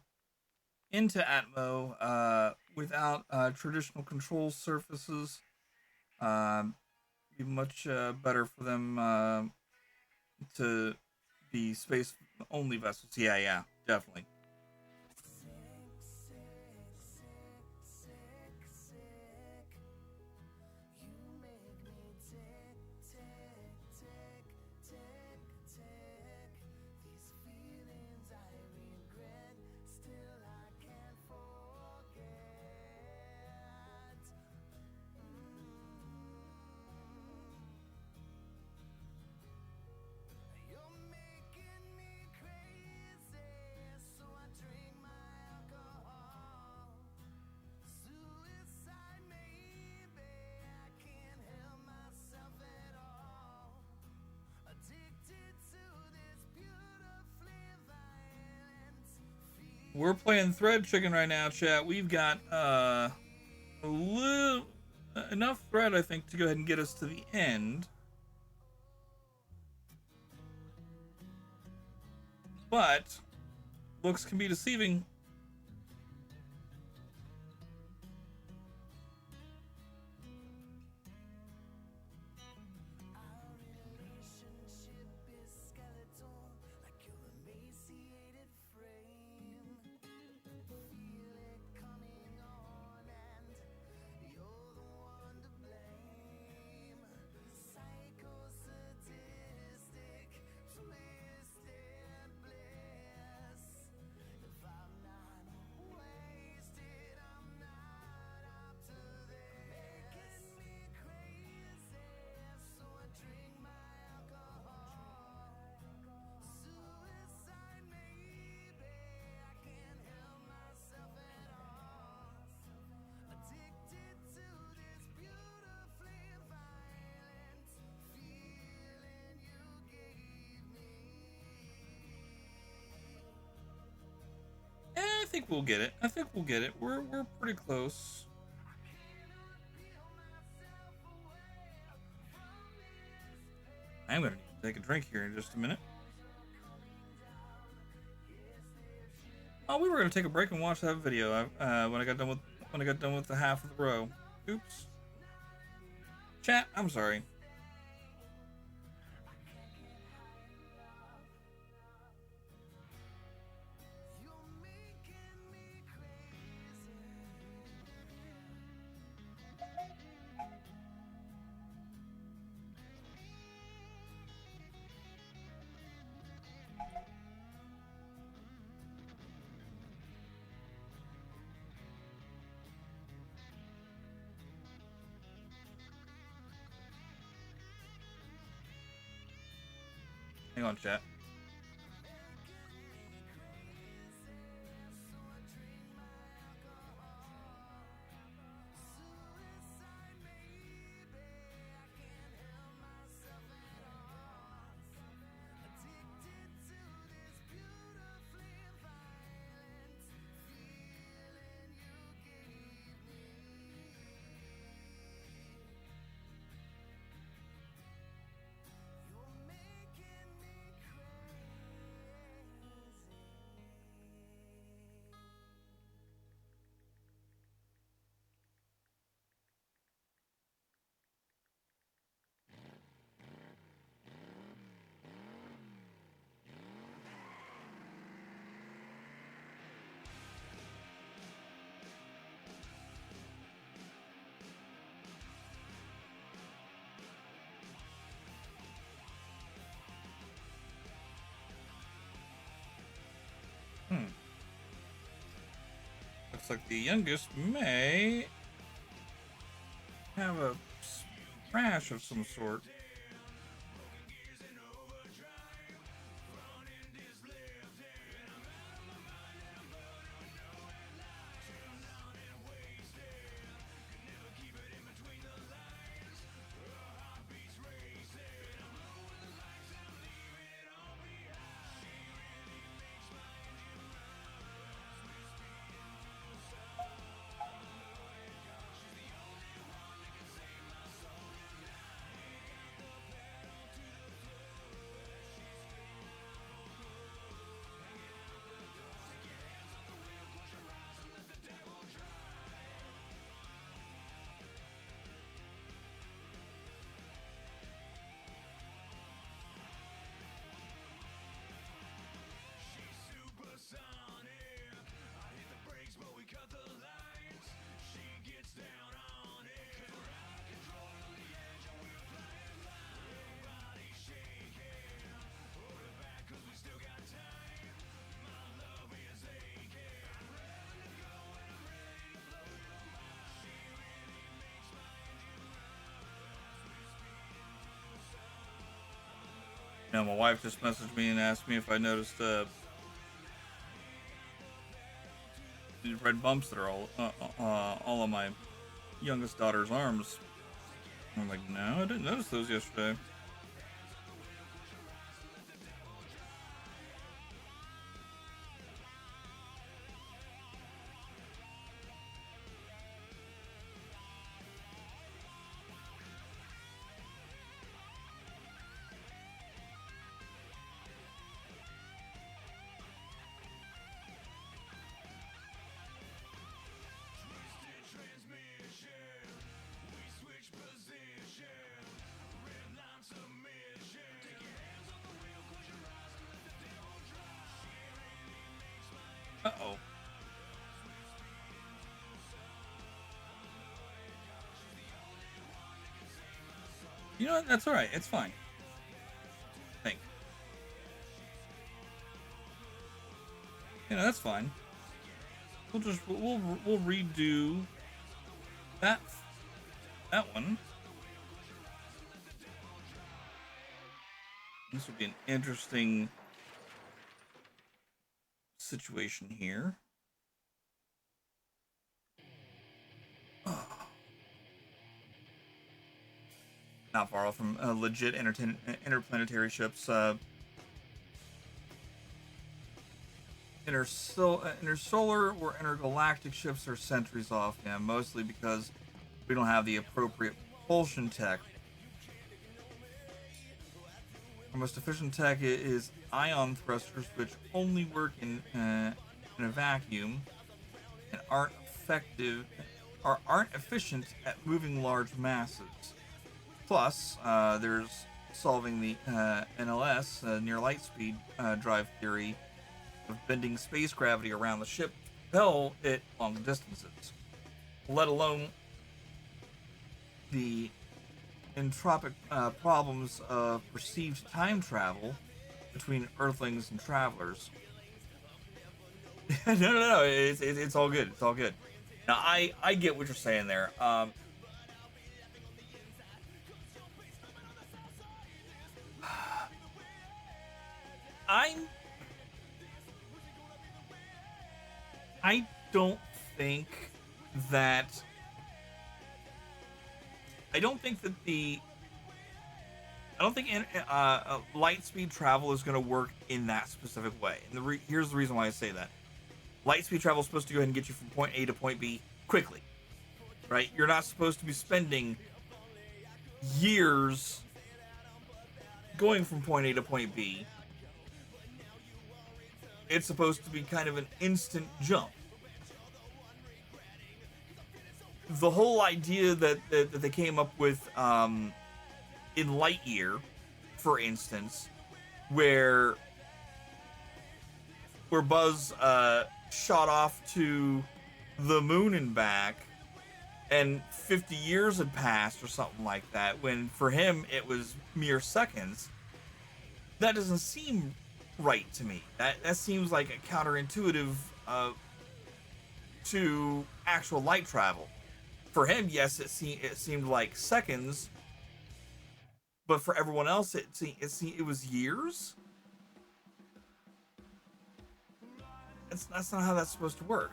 into Atmo without traditional control surfaces. Be much better for them to be space only vessels. Yeah, yeah, definitely. We're playing Thread Chicken right now, chat. We've got a little enough thread, I think, to go ahead and get us to the end. But looks can be deceiving. I think we'll get it. I think we'll get it. We're pretty close. I'm gonna need to take a drink here in just a minute. Oh, we were gonna take a break and watch that video when I got done with the half of the row. Oops. Chat, I'm sorry. Hang on, chat. Looks like the youngest may have a crash of some sort. Now, my wife just messaged me and asked me if I noticed these red bumps that are all on my youngest daughter's arms. I'm like, no, I didn't notice those yesterday. Uh-oh. You know what? That's all right. It's fine. I think. You know, that's fine. We'll redo that one. This would be an interesting situation here. Not far off from legit interplanetary ships. Intersolar or intergalactic ships are centuries off. Yeah, mostly because we don't have the appropriate propulsion tech. Our most efficient tech is ion thrusters, which only work in a vacuum and aren't efficient at moving large masses. Plus, there's solving the NLS, near light speed drive theory of bending space gravity around the ship to propel it long distances, let alone the entropic problems of perceived time travel between Earthlings and travelers. No, it's all good. It's all good. Now, I get what you're saying there. I don't think that I don't think that the I don't think light speed travel is going to work in that specific way. And here's the reason why I say that. Light speed travel is supposed to go ahead and get you from point A to point B quickly, right? You're not supposed to be spending years going from point A to point B. It's supposed to be kind of an instant jump. The whole idea that they came up with in Lightyear, for instance, where Buzz shot off to the moon and back, and 50 years had passed or something like that, when for him it was mere seconds. That doesn't seem right to me. That seems like a counterintuitive to actual light travel. For him, yes, it seemed like seconds, but for everyone else, it was years. That's not how that's supposed to work.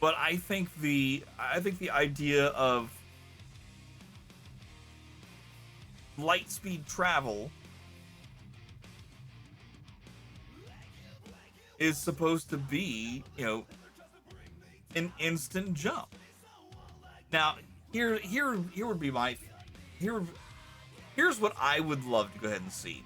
But I think the idea of light speed travel is supposed to be, an instant jump. Now, here's what I would love to go ahead and see.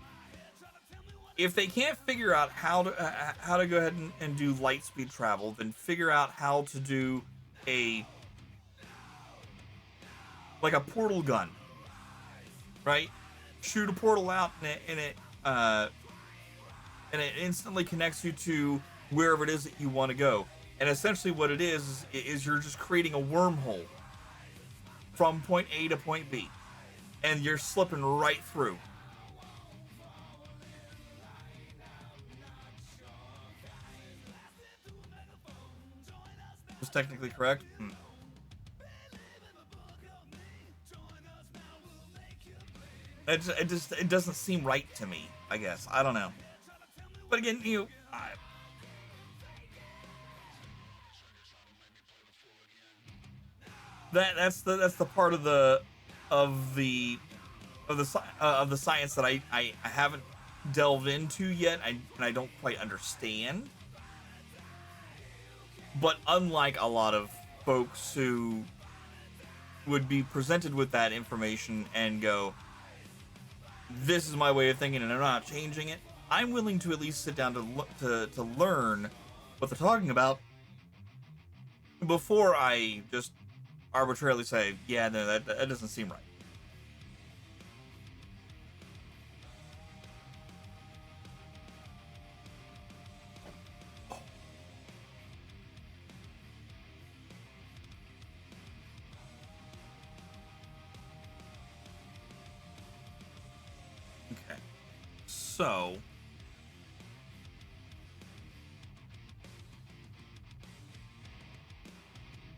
If they can't figure out how to go ahead and do light speed travel, then figure out how to do a portal gun, right? Shoot a portal out and it instantly connects you to wherever it is that you want to go. And essentially what it is you're just creating a wormhole from point A to point B, and you're slipping right through. Was technically correct? It doesn't seem right to me, I guess. I don't know. But again, that's the part of the science that I haven't delved into yet, and I don't quite understand. But unlike a lot of folks who would be presented with that information and go, this is my way of thinking and I'm not changing it, I'm willing to at least sit down to learn what they're talking about before I just arbitrarily say, yeah, no, that doesn't seem right. Okay. So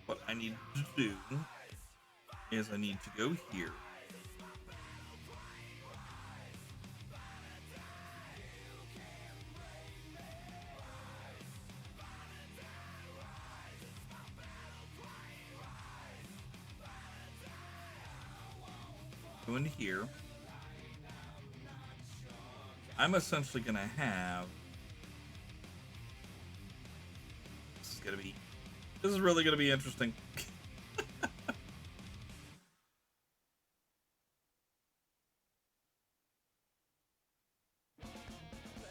what I need to do is I need to go here. Go into here. I'm essentially gonna have this is really gonna be interesting.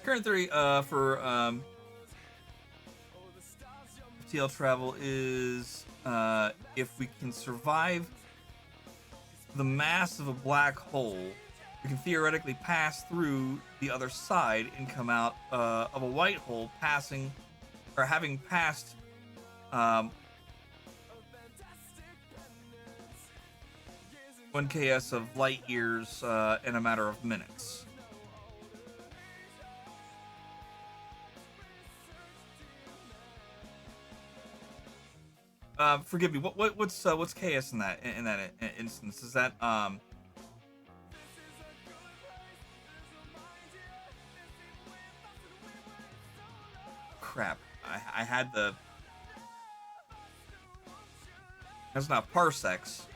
Current theory for TL travel is if we can survive the mass of a black hole, we can theoretically pass through the other side and come out of a white hole, passing or having passed 1ks of light years in a matter of minutes. Forgive me. What's KS in that instance? Is that crap? I had the that's not parsecs.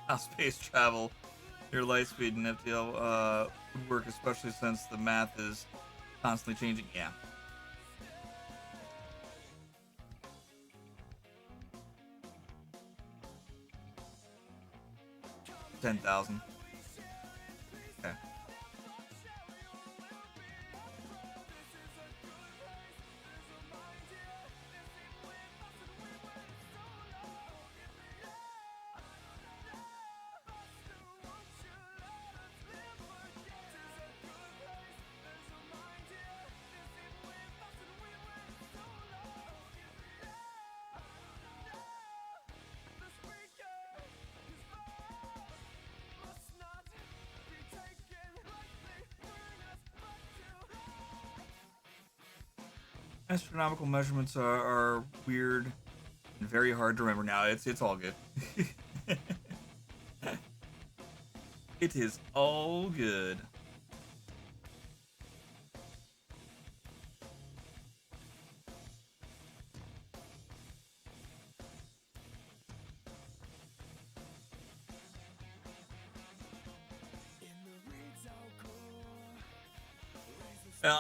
How space travel, your light speed and FTL would work, especially since the math is constantly changing. Yeah. 10,000. Okay. Astronomical measurements are weird and very hard to remember. Now it's all good. It is all good.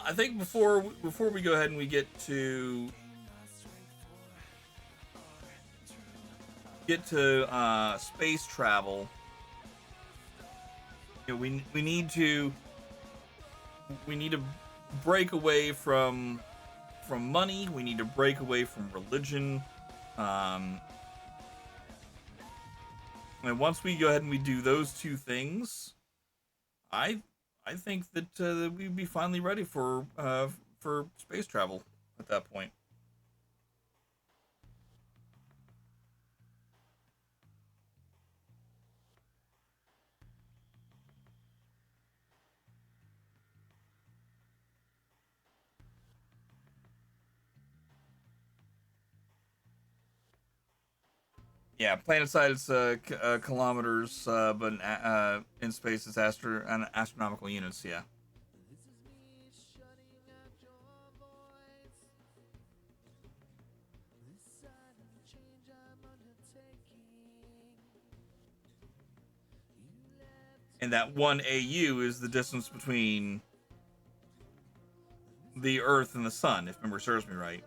I think before we go ahead and we get to space travel, you know, we need to break away from money. We need to break away from religion. Um, and once we go ahead and we do those two things, I I think that we'd be finally ready for space travel at that point. Yeah, planetside is kilometers, but in space it's astronomical units. Yeah. And that one AU is the distance between the Earth and the Sun, if memory serves me right.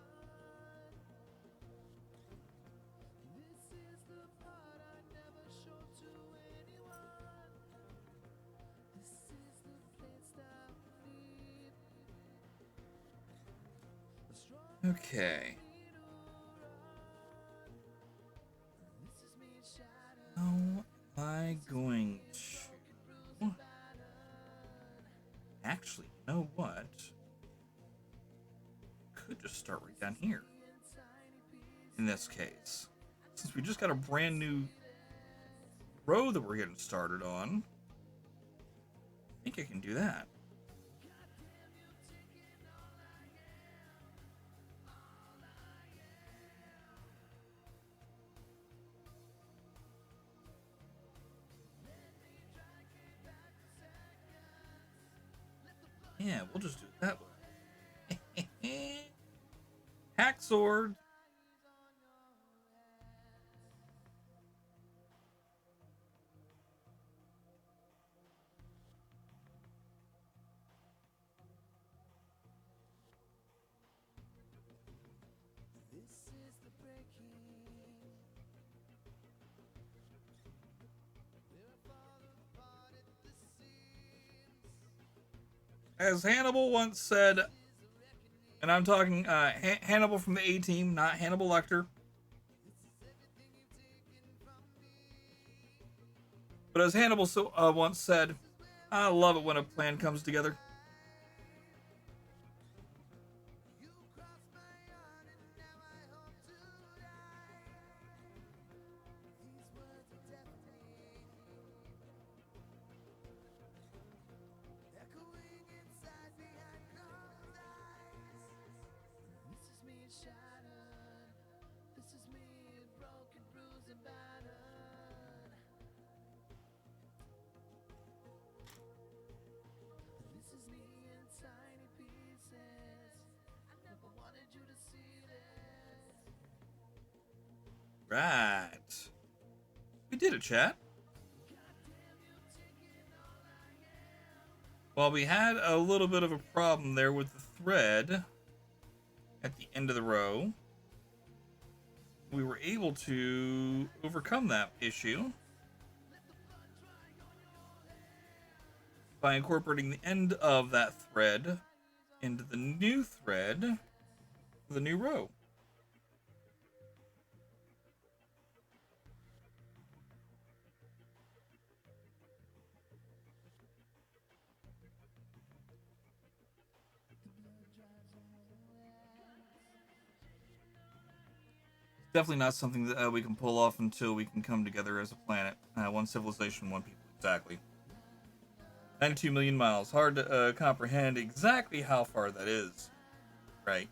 Okay. How am I going to... Actually, you know what? Could just start right down here. In this case. Since we just got a brand new row that we're getting started on, I think I can do that. Yeah, we'll just do it that way. Hack sword. As Hannibal once said, and I'm talking Hannibal from the A Team, not Hannibal Lecter. But as Hannibal once said, I love it when a plan comes together. Right. We did it, chat. Well, we had a little bit of a problem there with the thread at the end of the row. We were able to overcome that issue by incorporating the end of that thread into the new thread for the new row. Definitely not something that we can pull off until we can come together as a planet. One civilization, one people. Exactly. 92 million miles. Hard to comprehend exactly how far that is. Right.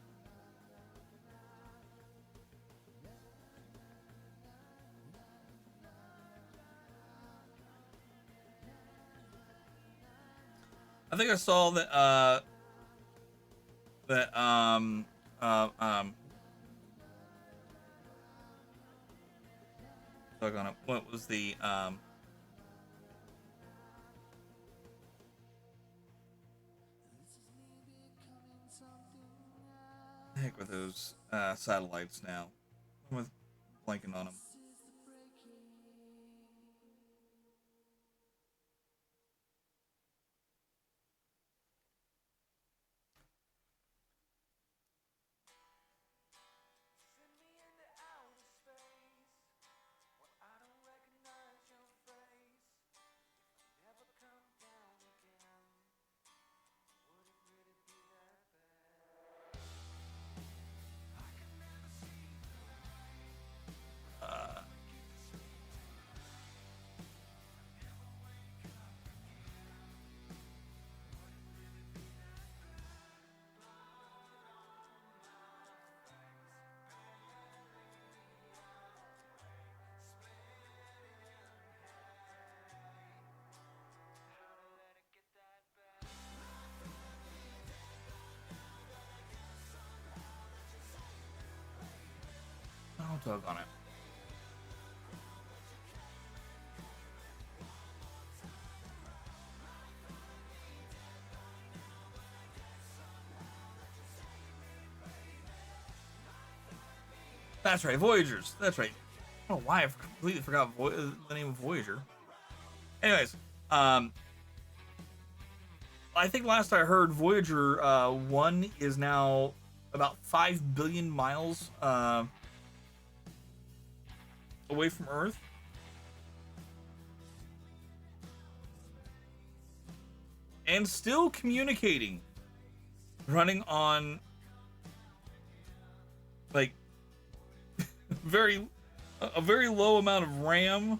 I think I saw that what was the the heck with those satellites now? I'm with blanking on them. I'll tug on it. That's right, Voyagers. That's right. I don't know why I completely forgot the name of Voyager. Anyways, I think last I heard, Voyager 1 is now about 5 billion miles away from Earth. And still communicating. Running on, like, a very low amount of RAM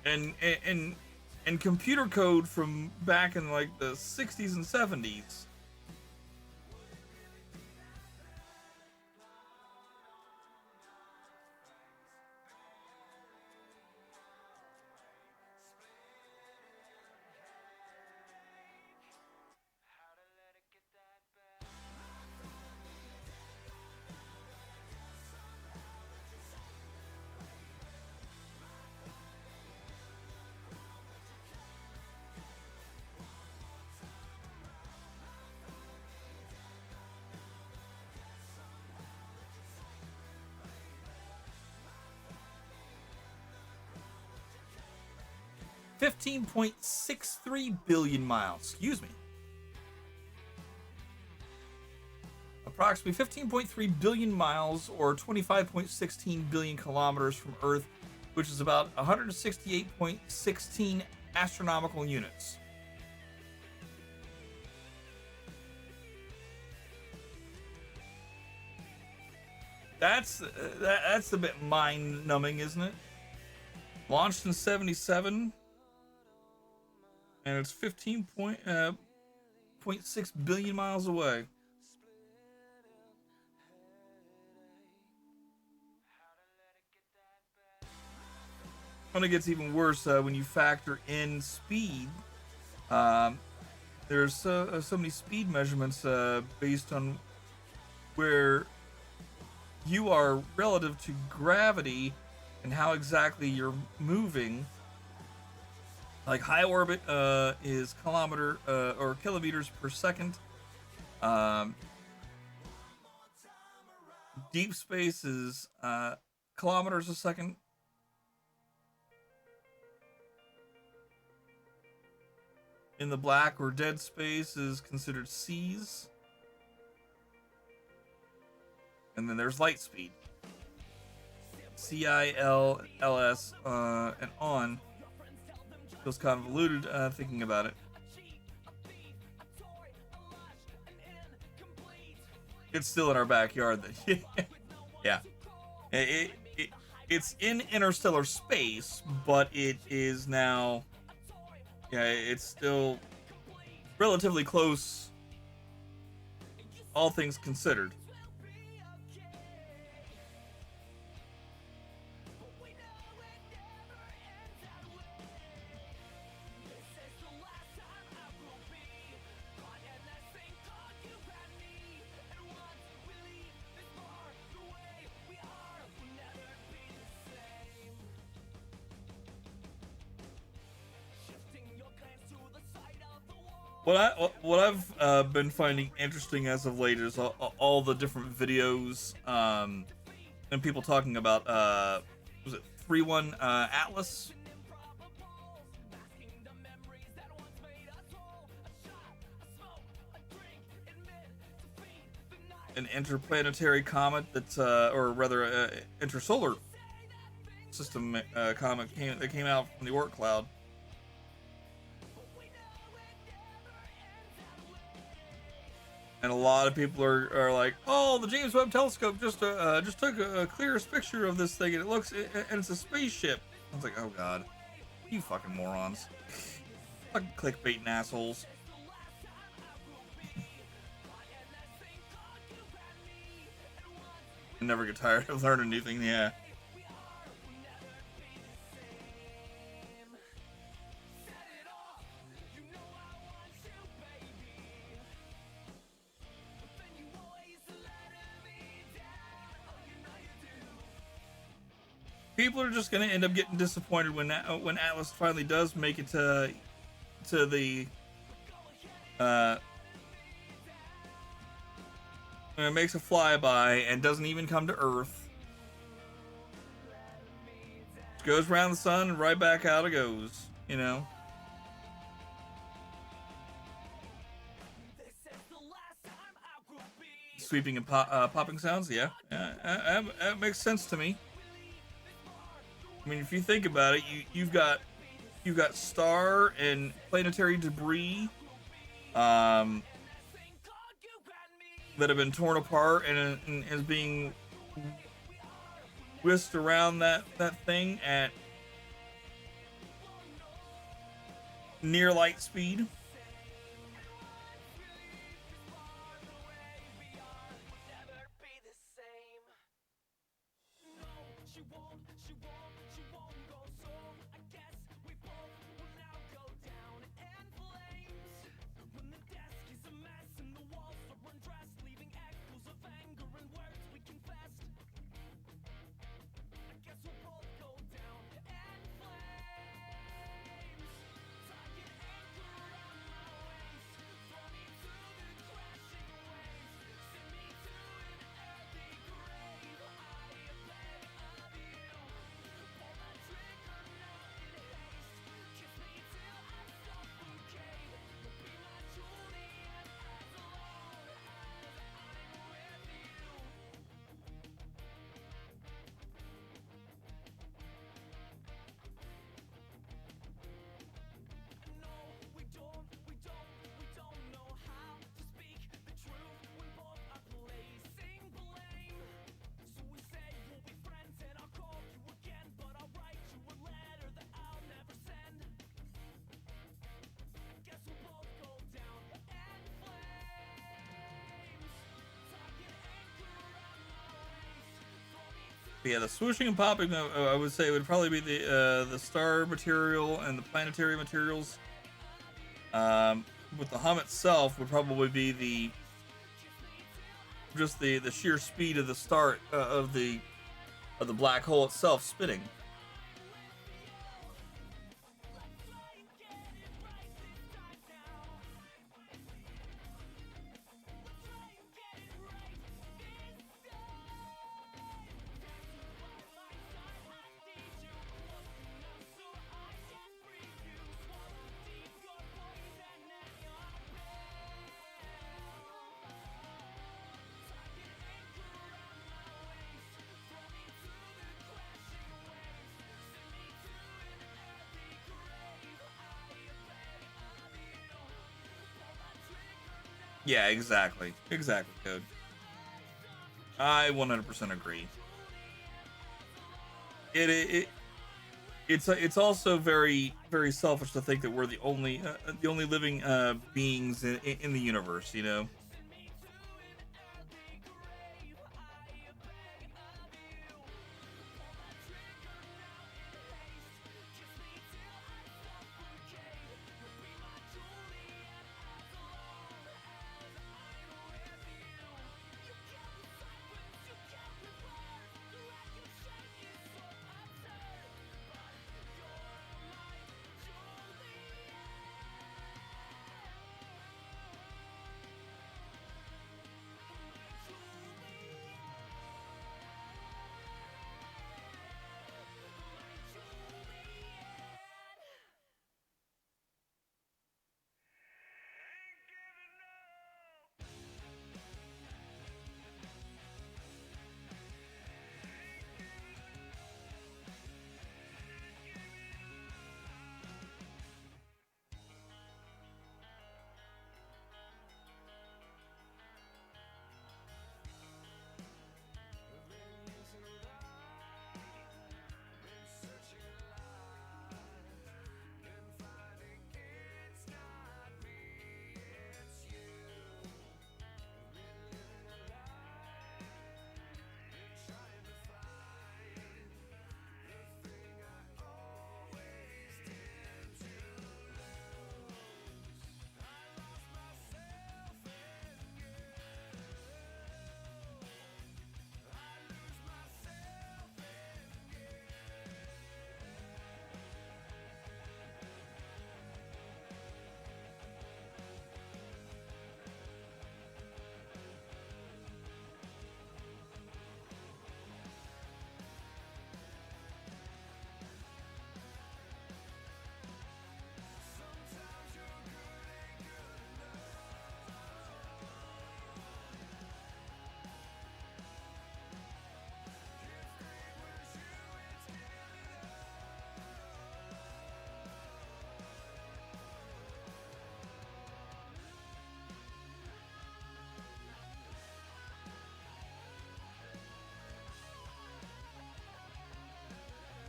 and computer code from back in like the 60s and 70s. $15.63 billion miles. Excuse me. Approximately 15.3 billion miles, or 25.16 billion kilometers from Earth, which is about 168.16 astronomical units. That's a bit mind-numbing, isn't it? Launched in 77, and it's 15.6 billion miles away. And it gets even worse when you factor in speed. There's so many speed measurements based on where you are relative to gravity and how exactly you're moving. Like high orbit is or kilometers per second. Deep space is kilometers a second. In the black or dead space is considered C's. And then there's light speed. CILLS and on. Feels convoluted thinking about it. It's still in our backyard. Yeah. It's in interstellar space, but it is now... Yeah, it's still relatively close, all things considered. What I've been finding interesting as of late is all the different videos and people talking about was it 3-1 Atlas? An interplanetary comet that's or rather intersolar system comet that came out from the Oort cloud. And a lot of people are like, "Oh, the James Webb Telescope just took a clearest picture of this thing, and and it's a spaceship." I was like, "Oh God, you fucking morons, fucking clickbaiting assholes." I never get tired of learning anything. Yeah. People are just gonna end up getting disappointed when Atlas finally does make it to the when it makes a flyby and doesn't even come to Earth. It goes around the sun and right back out it goes, you know. Sweeping and popping sounds, yeah, that makes sense to me. I mean, if you think about it, you've got star and planetary debris that have been torn apart and is being whisked around that thing at near light speed. But yeah, the swooshing and popping, I would say, would probably be the star material and the planetary materials. With the hum itself, would probably be the sheer speed of the start of the black hole itself spinning. Yeah, exactly. Exactly, Code. I 100% agree. It it's also very selfish to think that we're the only living beings in the universe. You know.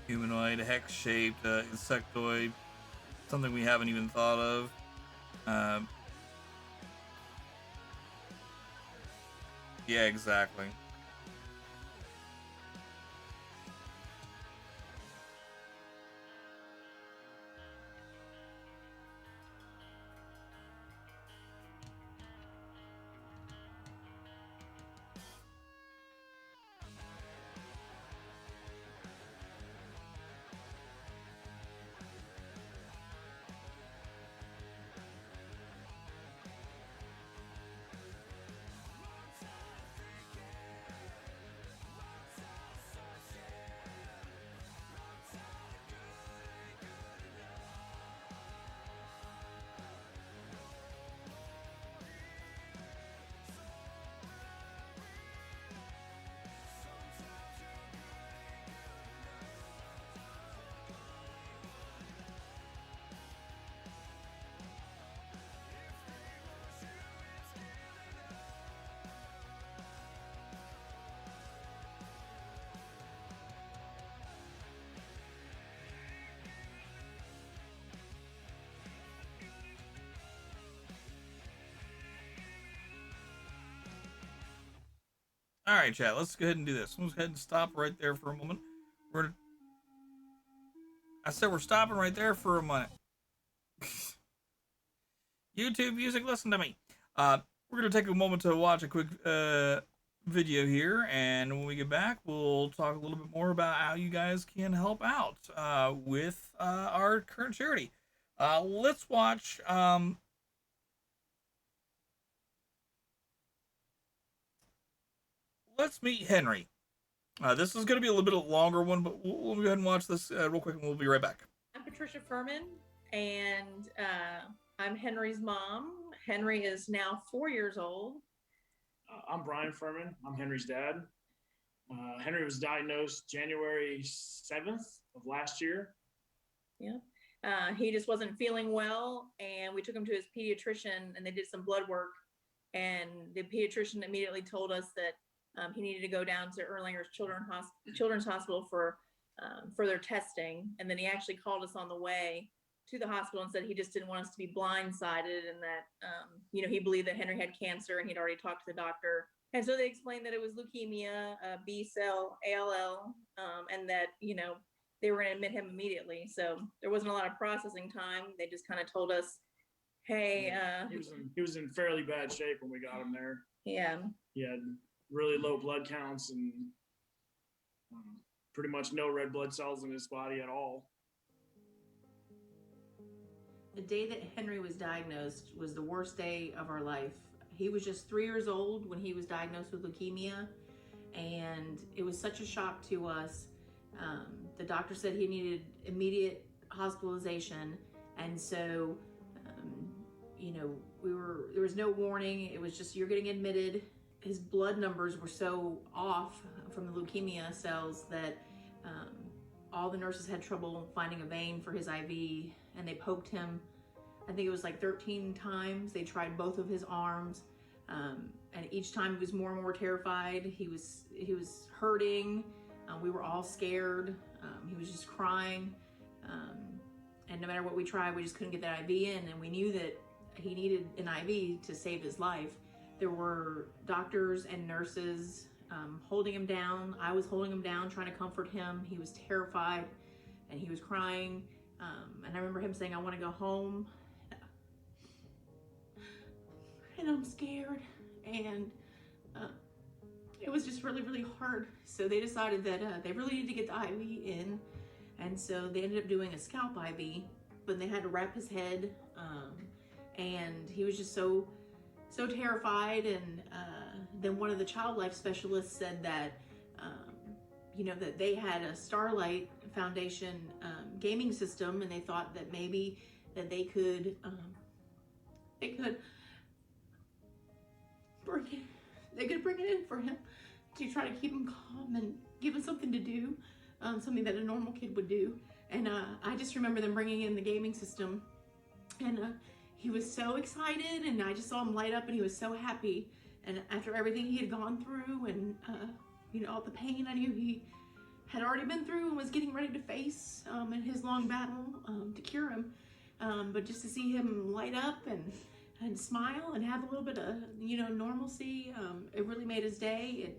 Humanoid, hex-shaped, insectoid, something we haven't even thought of. Um, yeah, exactly. All right, chat. Let's go ahead and do this. Let's go ahead and stop right there for a moment. We're I said we're stopping right there for a minute. YouTube music, listen to me. We're gonna take a moment to watch a quick video here, and when we get back, we'll talk a little bit more about how you guys can help out with our current charity. Let's watch. Let's meet Henry. This is going to be a little bit of a longer one, but we'll go ahead and watch this real quick, and we'll be right back. I'm Patricia Furman, and I'm Henry's mom. Henry is now 4 years old. I'm Brian Furman. I'm Henry's dad. Henry was diagnosed January 7th of last year. Yeah. He just wasn't feeling well, and we took him to his pediatrician, and they did some blood work, and the pediatrician immediately told us that he needed to go down to Erlanger's Children's Hospital for further testing. And then he actually called us on the way to the hospital and said he just didn't want us to be blindsided, and that he believed that Henry had cancer, and he'd already talked to the doctor. And so they explained that it was leukemia, B cell, ALL, and that they were going to admit him immediately. So there wasn't a lot of processing time. They just kind of told us, hey, he was in fairly bad shape when we got him there. Yeah. He had really low blood counts and pretty much no red blood cells in his body at all. The day that Henry was diagnosed was the worst day of our life. He was just 3 years old when he was diagnosed with leukemia, and it was such a shock to us. The doctor said he needed immediate hospitalization, and so there was no warning. It was just, you're getting admitted. His blood numbers were so off from the leukemia cells that all the nurses had trouble finding a vein for his IV, and they poked him, I think it was like 13 times. They tried both of his arms, and each time he was more and more terrified. He was hurting. We were all scared. He was just crying, and no matter what we tried, we just couldn't get that IV in, and we knew that he needed an IV to save his life. There were doctors and nurses holding him down. I was holding him down, trying to comfort him. He was terrified, and he was crying. And I remember him saying, "I want to go home, and I'm scared." And it was just really, really hard. So they decided that they really needed to get the IV in. And so they ended up doing a scalp IV, but they had to wrap his head. And he was just so terrified. And then one of the child life specialists said that, that they had a Starlight Foundation gaming system, and they thought that maybe that they could bring it in for him to try to keep him calm and give him something to do, something that a normal kid would do. And I just remember them bringing in the gaming system, and he was so excited, and I just saw him light up, and he was so happy. And after everything he had gone through, and all the pain I knew he had already been through and was getting ready to face in his long battle to cure him, but just to see him light up and smile and have a little bit of normalcy, it really made his day.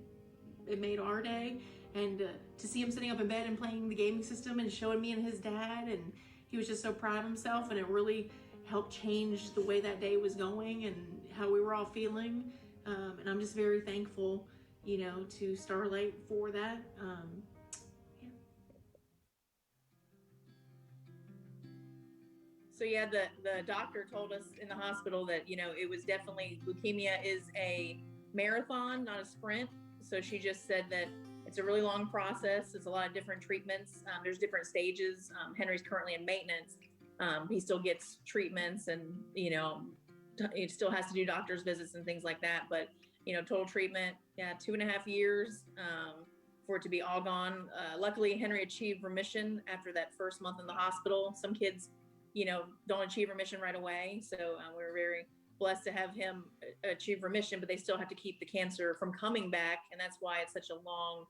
It made our day. And to see him sitting up in bed and playing the gaming system and showing me and his dad, and he was just so proud of himself, and it really helped change the way that day was going and how we were all feeling. And I'm just very thankful, to Starlight for that. So yeah, the doctor told us in the hospital that, it was definitely, leukemia is a marathon, not a sprint. So she just said that it's a really long process. It's a lot of different treatments. There's different stages. Henry's currently in maintenance. He still gets treatments, and, he still has to do doctor's visits and things like that. But, total treatment, 2.5 years for it to be all gone. Luckily, Henry achieved remission after that first month in the hospital. Some kids, don't achieve remission right away. So we're very blessed to have him achieve remission, but they still have to keep the cancer from coming back. And that's why it's such a long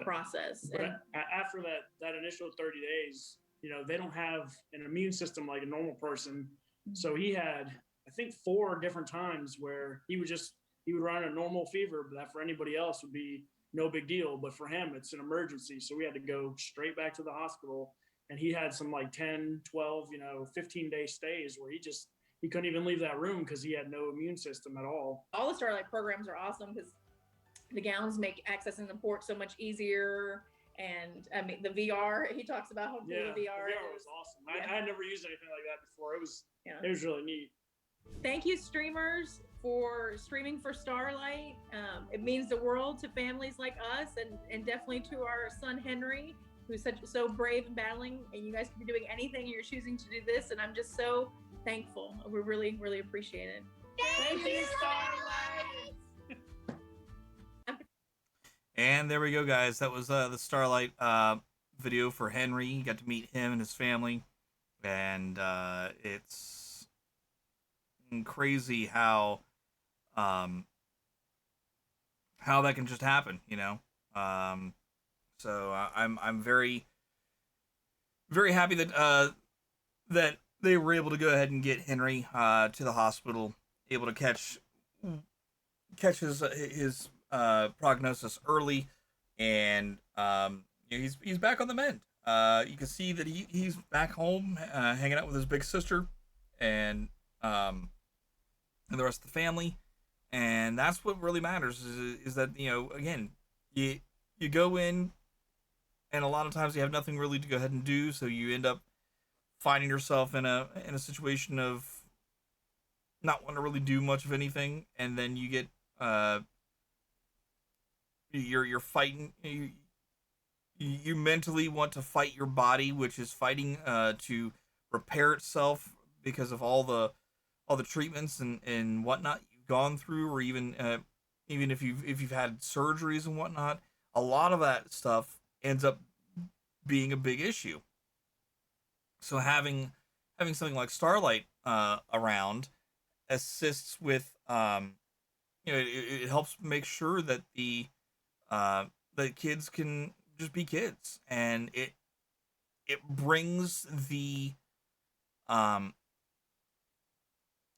process. But after that initial 30 days, they don't have an immune system like a normal person. So he had, I think, 4 different times where he would just he would run a normal fever, but that for anybody else would be no big deal. But for him, it's an emergency. So we had to go straight back to the hospital. And he had some like 10, 12, 15-day stays where he couldn't even leave that room because he had no immune system at all. All the Starlight programs are awesome because the gowns make accessing the port so much easier. And I mean, the VR, he talks about how cool the VR was awesome. I had never used anything like that before. It was really neat. Thank you, streamers, for streaming for Starlight. It means the world to families like us, and definitely to our son Henry, who's so brave and battling. And you guys can be doing anything, and you're choosing to do this, and I'm just so thankful. We really, really appreciate it. Thank you, Starlight. And there we go, guys. That was the Starlight video for Henry. You got to meet him and his family, and it's crazy how that can just happen, So I'm very, very happy that that they were able to go ahead and get Henry to the hospital, able to catch his prognosis early, and he's back on the mend. You can see that he's back home, hanging out with his big sister, and the rest of the family, and that's what really matters. Is that again, you go in, and a lot of times you have nothing really to go ahead and do, so you end up finding yourself in a situation of not wanting to really do much of anything, and then you get you're fighting. You mentally want to fight your body, which is fighting to repair itself because of all the treatments and whatnot you've gone through, or even if you've had surgeries and whatnot. A lot of that stuff ends up being a big issue. So having something like Starlight around assists with it helps make sure that the kids can just be kids, and it brings the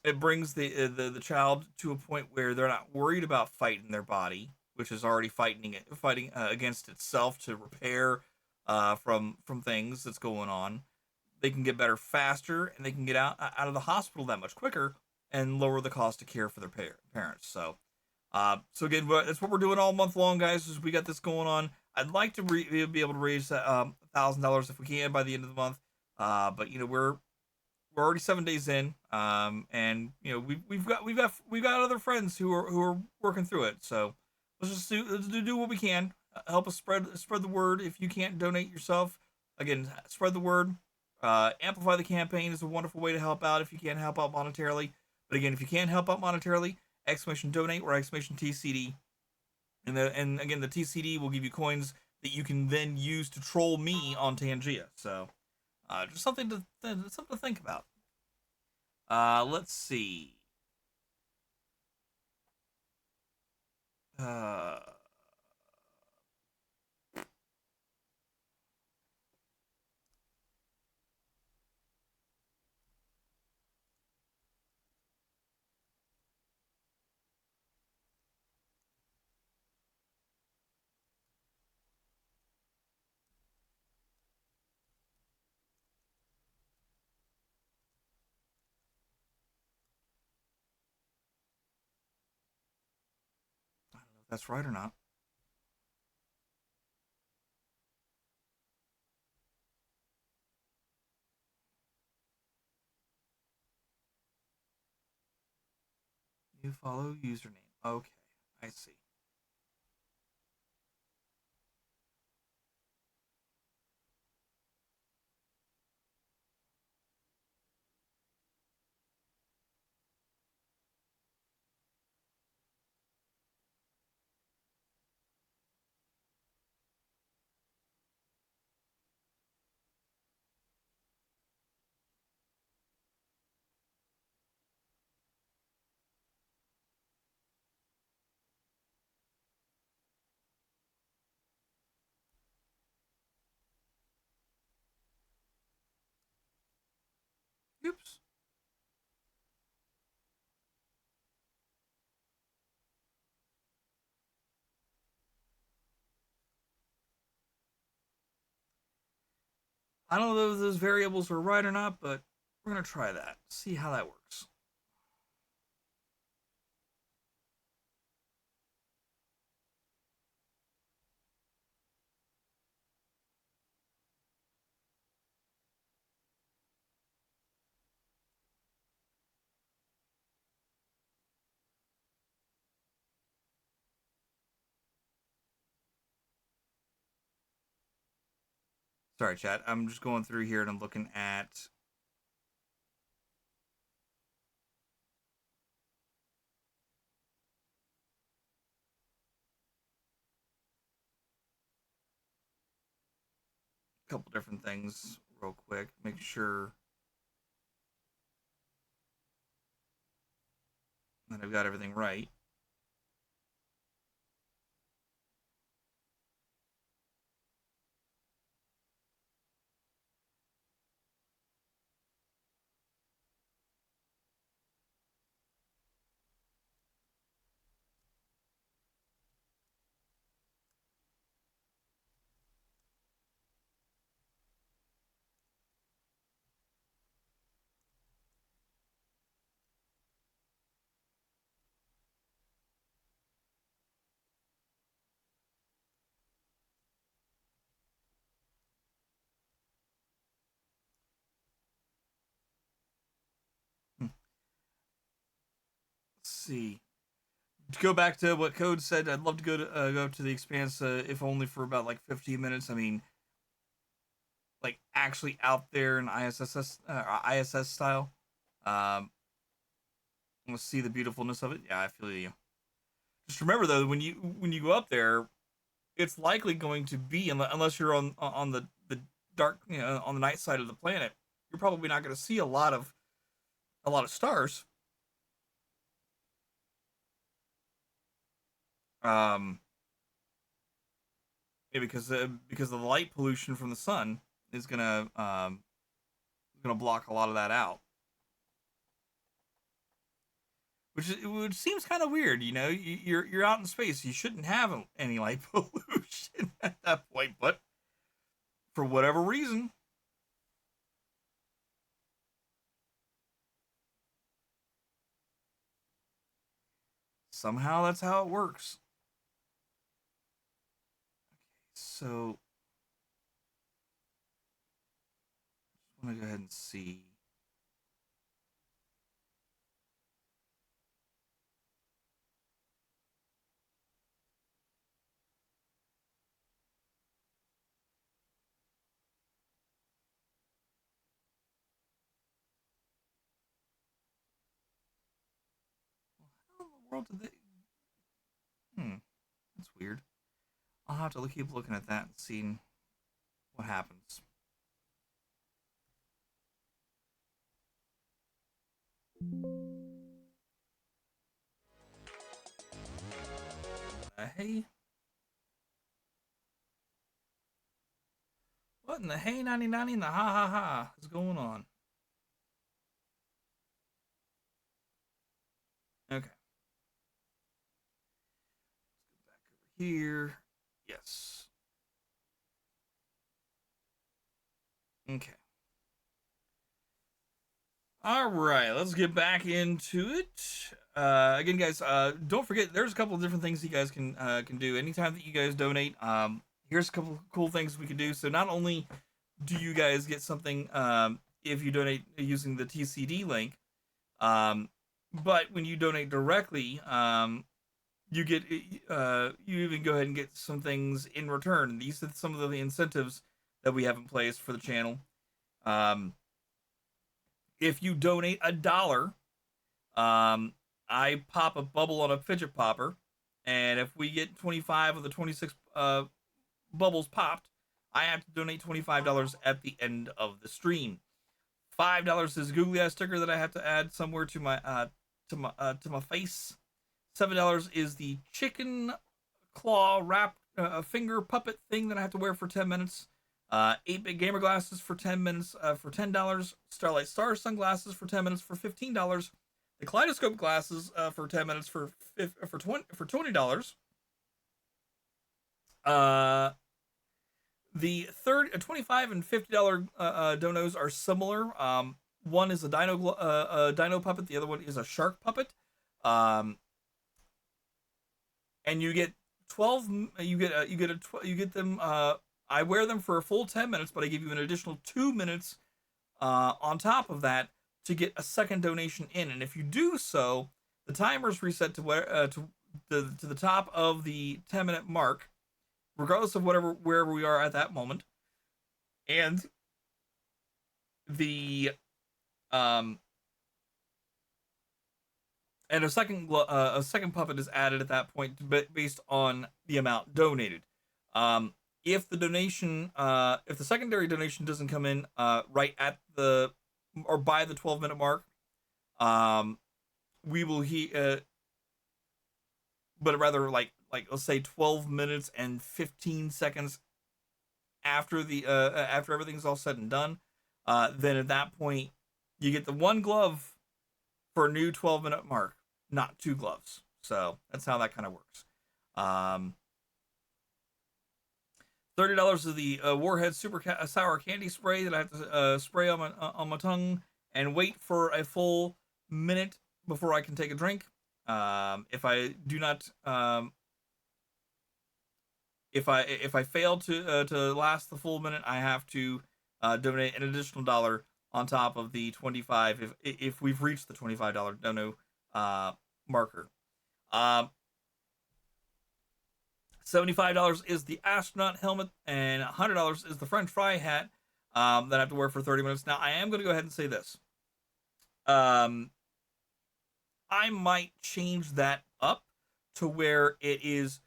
the child to a point where they're not worried about fighting their body, which is already fighting against itself to repair from things that's going on. They can get better faster, and they can get out of the hospital that much quicker and lower the cost of care for their parents. So again, that's what we're doing all month long, guys. Is we got this going on. I'd like to be able to raise $1,000 if we can by the end of the month. But we're already 7 days in, and we've got other friends who are working through it. So let's do what we can. Help us spread the word. If you can't donate yourself, again, spread the word. Amplify the campaign is a wonderful way to help out if you can't help out monetarily. But again, if you can't help out monetarily, !donate or !TCD. And again, the TCD will give you coins that you can then use to troll me on Tangia. So just something to think about. Let's see. I don't know if that's right or not. You follow username. Okay, I see. Oops. I don't know if those variables are right or not, but we're gonna try that. See how that works. Sorry, chat. I'm just going through here and I'm looking at a couple different things real quick. Make sure that I've got everything right. Hmm. Let's see. To go back to what Code said, I'd love to go to the Expanse, if only for about like 15 minutes. I mean, like actually out there in ISS style. Um, let's see the beautifulness of it. Yeah, I feel you. Just remember though, when you go up there, it's likely going to be, unless you're on the dark, on the night side of the planet, you're probably not going to see a lot of stars. Um, yeah, because of the light pollution from the sun is gonna block a lot of that out. Which seems kind of weird, you're out in space, you shouldn't have any light pollution at that point, but for whatever reason, somehow that's how it works. So I'm gonna go ahead and see. How in the world did they? That's weird. I'll have to keep looking at that and seeing what happens. Hey, what in the hey 99 and the ha ha ha is going on? Okay, back over here. Yes. Okay. All right, let's get back into it. Again, guys, don't forget there's a couple of different things you guys can do anytime that you guys donate. Here's a couple of cool things we can do. So not only do you guys get something if you donate using the TCD link, um, but when you donate directly, you get you even go ahead and get some things in return. These are some of the incentives that we have in place for the channel. Um, if you donate $1, I pop a bubble on a fidget popper, and if we get 25 of the 26 bubbles popped, I have to donate $25 at the end of the stream. $5 is googly eye sticker that I have to add somewhere to my face. $7 is the chicken claw wrap finger puppet thing that I have to wear for 10 minutes. 8-bit gamer glasses for 10 minutes for $10. Starlight Star sunglasses for 10 minutes for $15. The kaleidoscope glasses for 10 minutes for $20. The $25 and $50 donos are similar. One is a dino puppet. The other one is a shark puppet. And you get 12. You get them. I wear them for a full 10 minutes, but I give you an additional 2 minutes on top of that to get a second donation in. And if you do so, the timer's reset to the top of the 10-minute mark, regardless of wherever we are at that moment. And the and a second puppet is added at that point, based on the amount donated. If the secondary donation doesn't come in right at or by the 12-minute mark, we will but rather like let's say 12 minutes and 15 seconds after after everything's all said and done, then at that point you get the one glove for a new 12-minute mark, not 2 gloves. So that's how that kind of works. $30 is the Warhead Super Sour Candy Spray that I have to spray on my tongue and wait for a full minute before I can take a drink. If I do not, if I fail to last the full minute, I have to donate an additional $1 on top of the 25 if we've reached the $25 dono marker. $75 is the astronaut helmet, and $100 is the French fry hat that I have to wear for 30 minutes. Now, I am going to go ahead and say this. I might change that up to where it is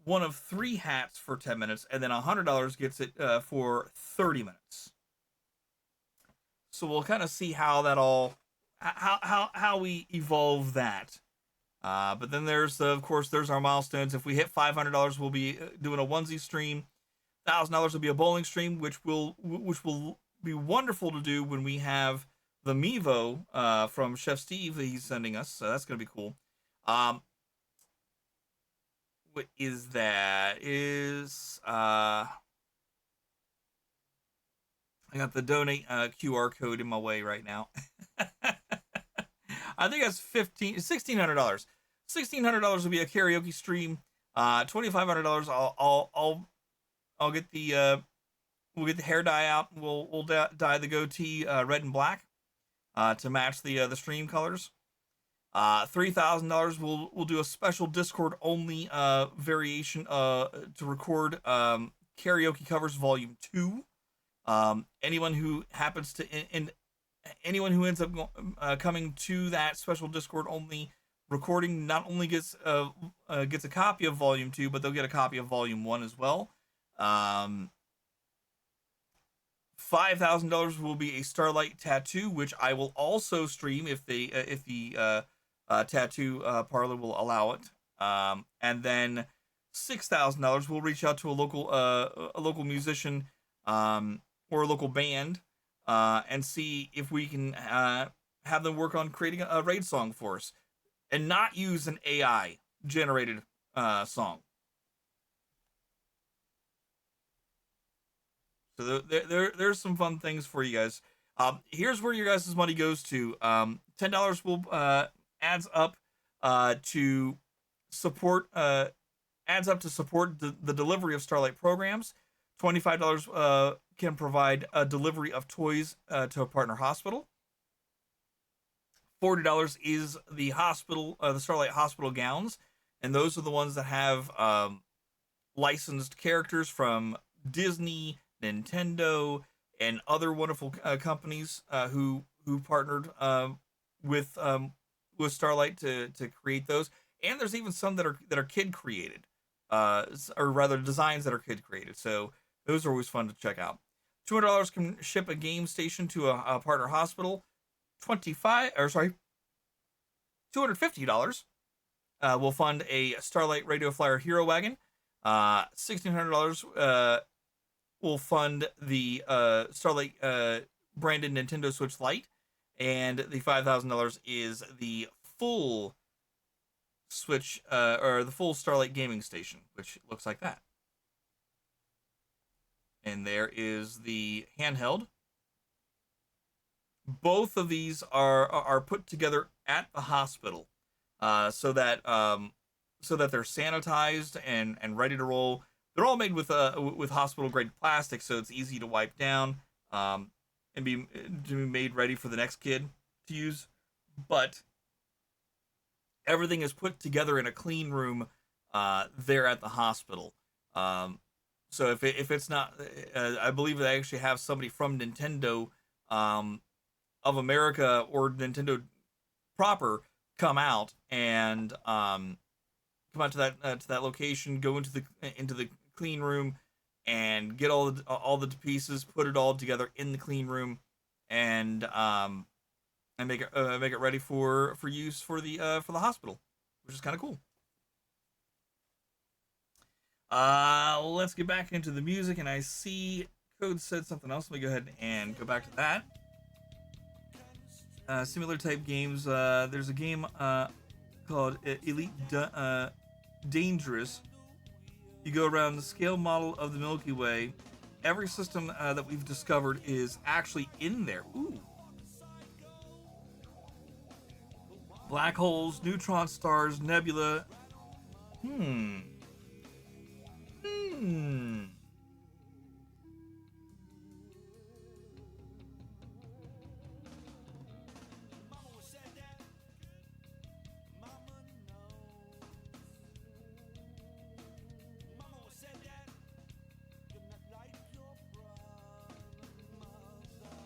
one of 3 hats for 10 minutes, and then $100 gets it for 30 minutes. So we'll kind of see how that all, how we evolve that. But then there's, of course, there's our milestones. If we hit $500, we'll be doing a onesie stream. $1,000 will be a bowling stream, which will be wonderful to do when we have the Mevo from Chef Steve that he's sending us. So that's gonna be cool. What is that? I got the donate QR code in my way right now. I think that's $1,600. $1,600 will be a karaoke stream. $2,500. I'll get the we'll get the hair dye out. We'll dye the goatee red and black to match the stream colors. $3,000 we'll do a special Discord only variation to record karaoke covers volume 2. Anyone who happens to anyone who ends up coming to that special Discord only recording not only gets a copy of volume 2, but they'll get a copy of volume 1 as well. $5,000 will be a Starlight tattoo, which I will also stream if the tattoo parlor will allow it. And then $6,000 we'll reach out to a local musician or a local band and see if we can have them work on creating a raid song for us and not use an AI generated song. So there's some fun things for you guys. Here's where your guys' money goes to. $10 will adds up to support the delivery of Starlight programs. $25 can provide a delivery of toys to a partner hospital. $40 is the Starlight Hospital gowns, and those are the ones that have licensed characters from Disney, Nintendo, and other wonderful companies who partnered with Starlight to create those. And there's even some that are kid created, or rather designs that are kid created. So those are always fun to check out. $200 can ship a game station to a partner hospital. $250 will fund a Starlight Radio Flyer Hero Wagon. $1,600 will fund the Starlight branded Nintendo Switch Lite, and the $5,000 is the full Switch or the full Starlight gaming station, which looks like that. and there is the handheld. Both of these are put together at the hospital, so that they're sanitized and ready to roll. They're all made with hospital grade plastic, so it's easy to wipe down, and be made ready for the next kid to use. But everything is put together in a clean room there at the hospital. So if it's not, I believe they actually have somebody from Nintendo of America or Nintendo proper come out and come out to that location, go into the clean room, and get all the pieces, put it all together in the clean room, and make it ready for use for the hospital, which is kind of cool. Let's get back into the music, and I see Code said something else. Let me go ahead and go back to that. Similar type games. There's a game called Elite Dangerous. You go around the scale model of the Milky Way. Every system that we've discovered is actually in there. Ooh. Black holes, neutron stars, nebula.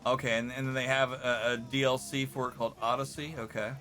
Okay, and then they have a DLC for it called Odyssey. Okay.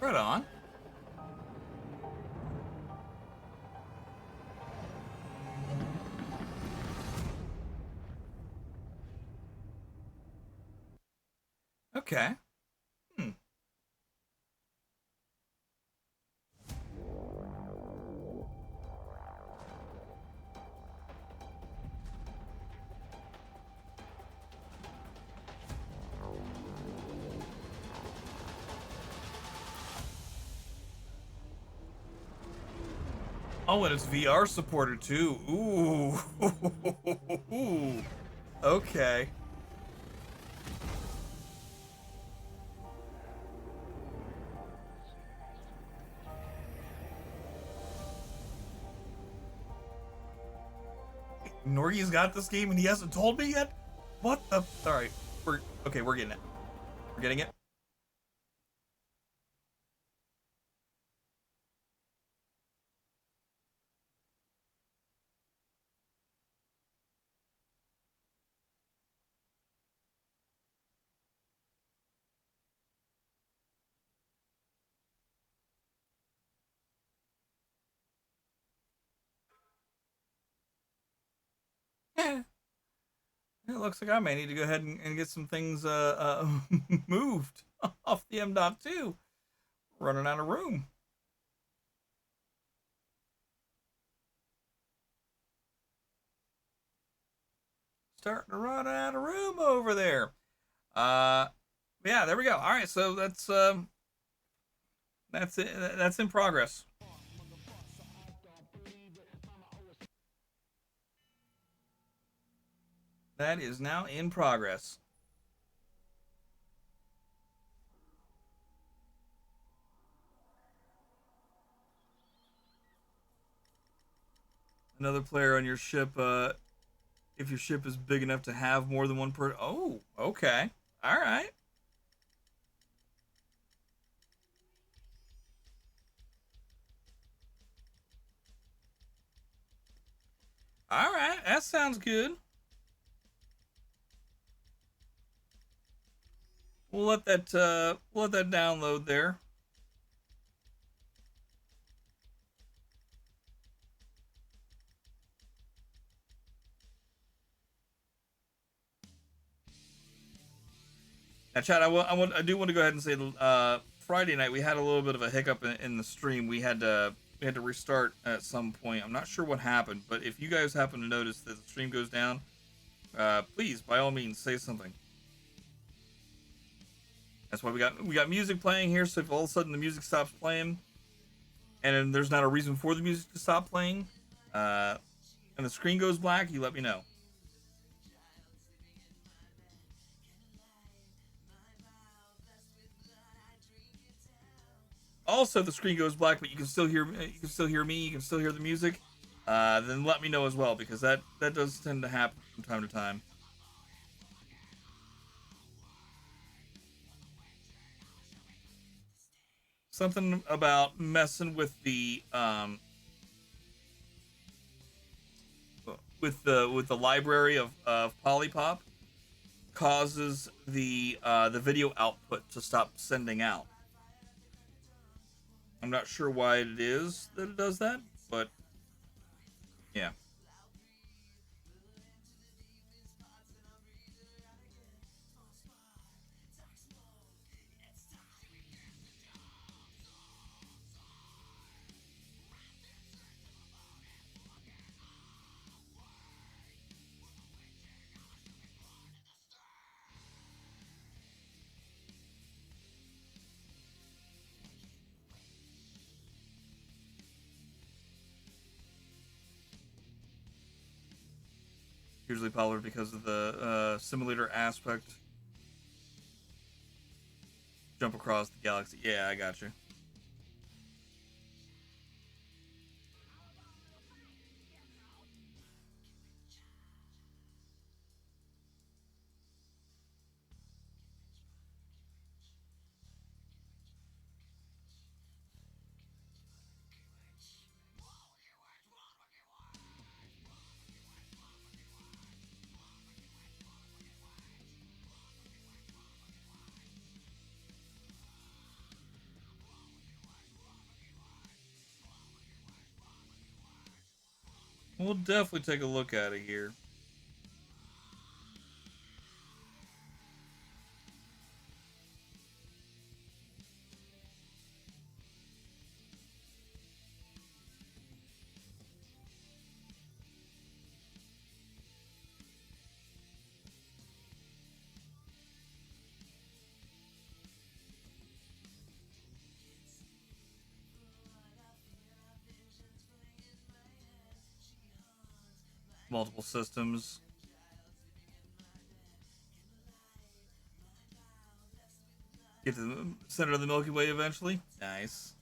Right on. Okay. Oh, and it's VR supported too. Ooh. Okay. Norgie's got this game and he hasn't told me yet? What the? Alright. We're getting it. We're getting it. It looks like I may need to go ahead and get some things moved off the M.2. Running out of room. Starting to run out of room over there. Yeah, there we go. All right, so that's it. That's in progress. That is now in progress. Another player on your ship, if your ship is big enough to have more than one per. Oh, okay. All right. All right. That sounds good. We'll let that download there. Now, Chad, I do want to go ahead and say, Friday night we had a little bit of a hiccup in the stream. We had to restart at some point. I'm not sure what happened, but if you guys happen to notice that the stream goes down, please, by all means, say something. That's why we got music playing here. So if all of a sudden the music stops playing, and then there's not a reason for the music to stop playing, and the screen goes black, you let me know. Also, if the screen goes black, but you can still hear me, you can still hear the music, then let me know as well, because that does tend to happen from time to time. Something about messing with the with the library of Polypop causes the video output to stop sending out. I'm not sure why it is that it does that, but yeah. Usually popular because of the simulator aspect. Jump across the galaxy. Yeah, I got you. We'll definitely take a look at it here. Multiple systems. Get to the center of the Milky Way eventually. Nice.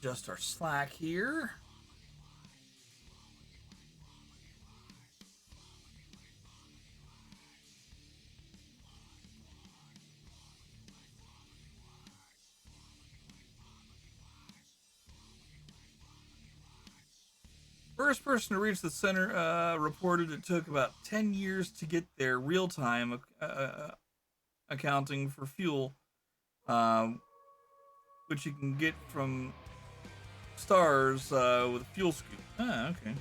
adjust our slack here. First person to reach the center reported it took about 10 years to get there real-time accounting for fuel, which you can get from stars with a fuel scoop. Ah, okay.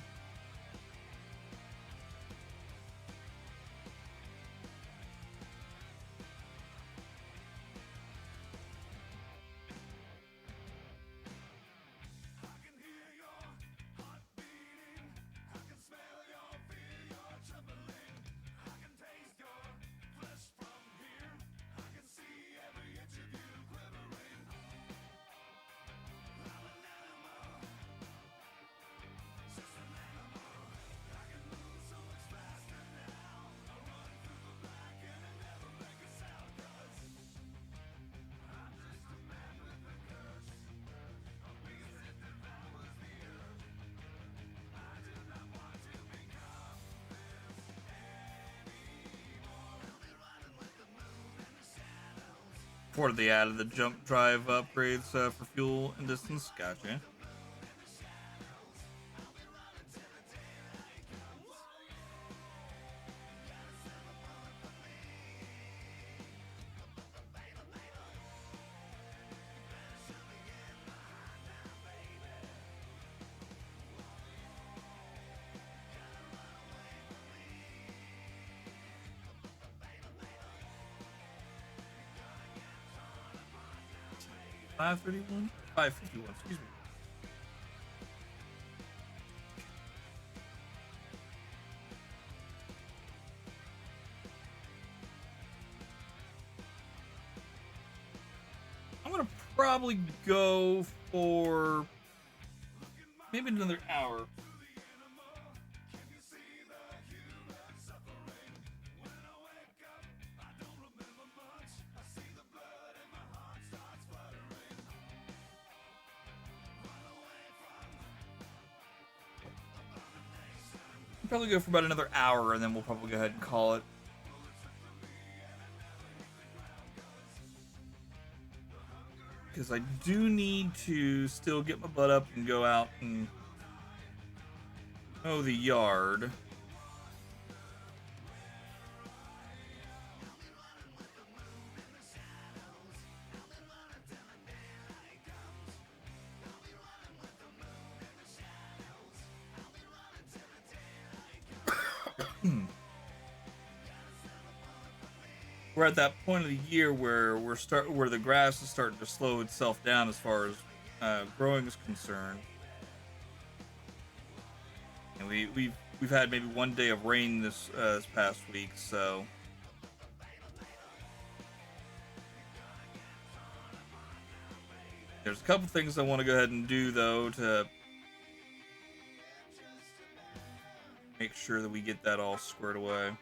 Before they added the jump drive upgrades for fuel and distance. Gotcha. $5.31? $5.51, excuse me. I'm gonna probably go for maybe another hour. Probably go for about another hour, and then we'll probably go ahead and call it. Because I do need to still get my butt up and go out and mow the yard. We're at that point of the year where where the grass is starting to slow itself down as far as growing is concerned, and we've had maybe one day of rain this past week, so there's a couple things I want to go ahead and do though to make sure that we get that all squared away.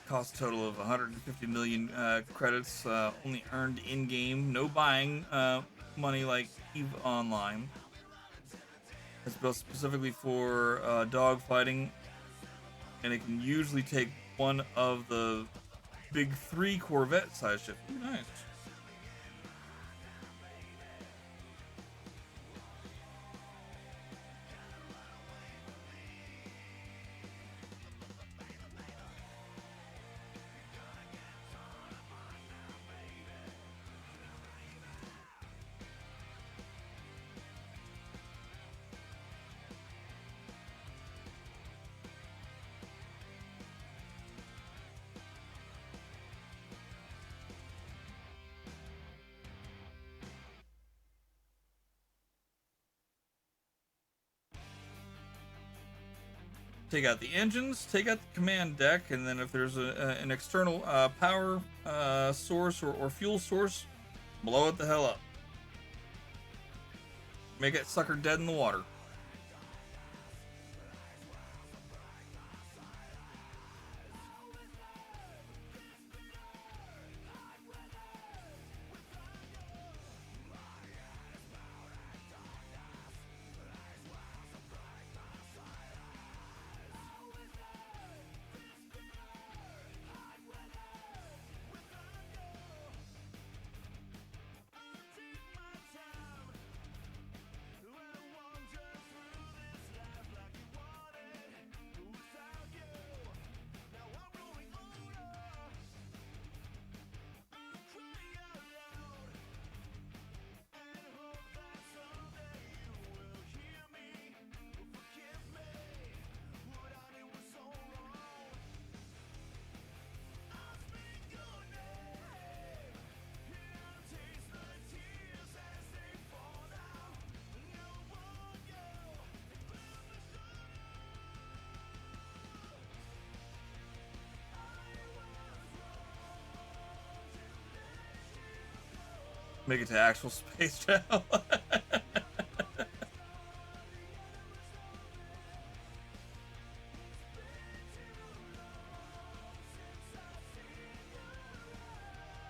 Cost total of 150 million credits, only earned in-game, no buying money like EVE Online. It's built specifically for dog fighting, and it can usually take one of the big 3 Corvette size ships. Nice. take out the engines, take out the command deck, and then if there's an external power source or fuel source, blow it the hell up. Make it sucker dead in the water. Make it to actual space travel.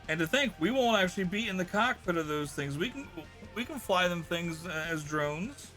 And to think, we won't actually be in the cockpit of those things. We can fly them things as drones.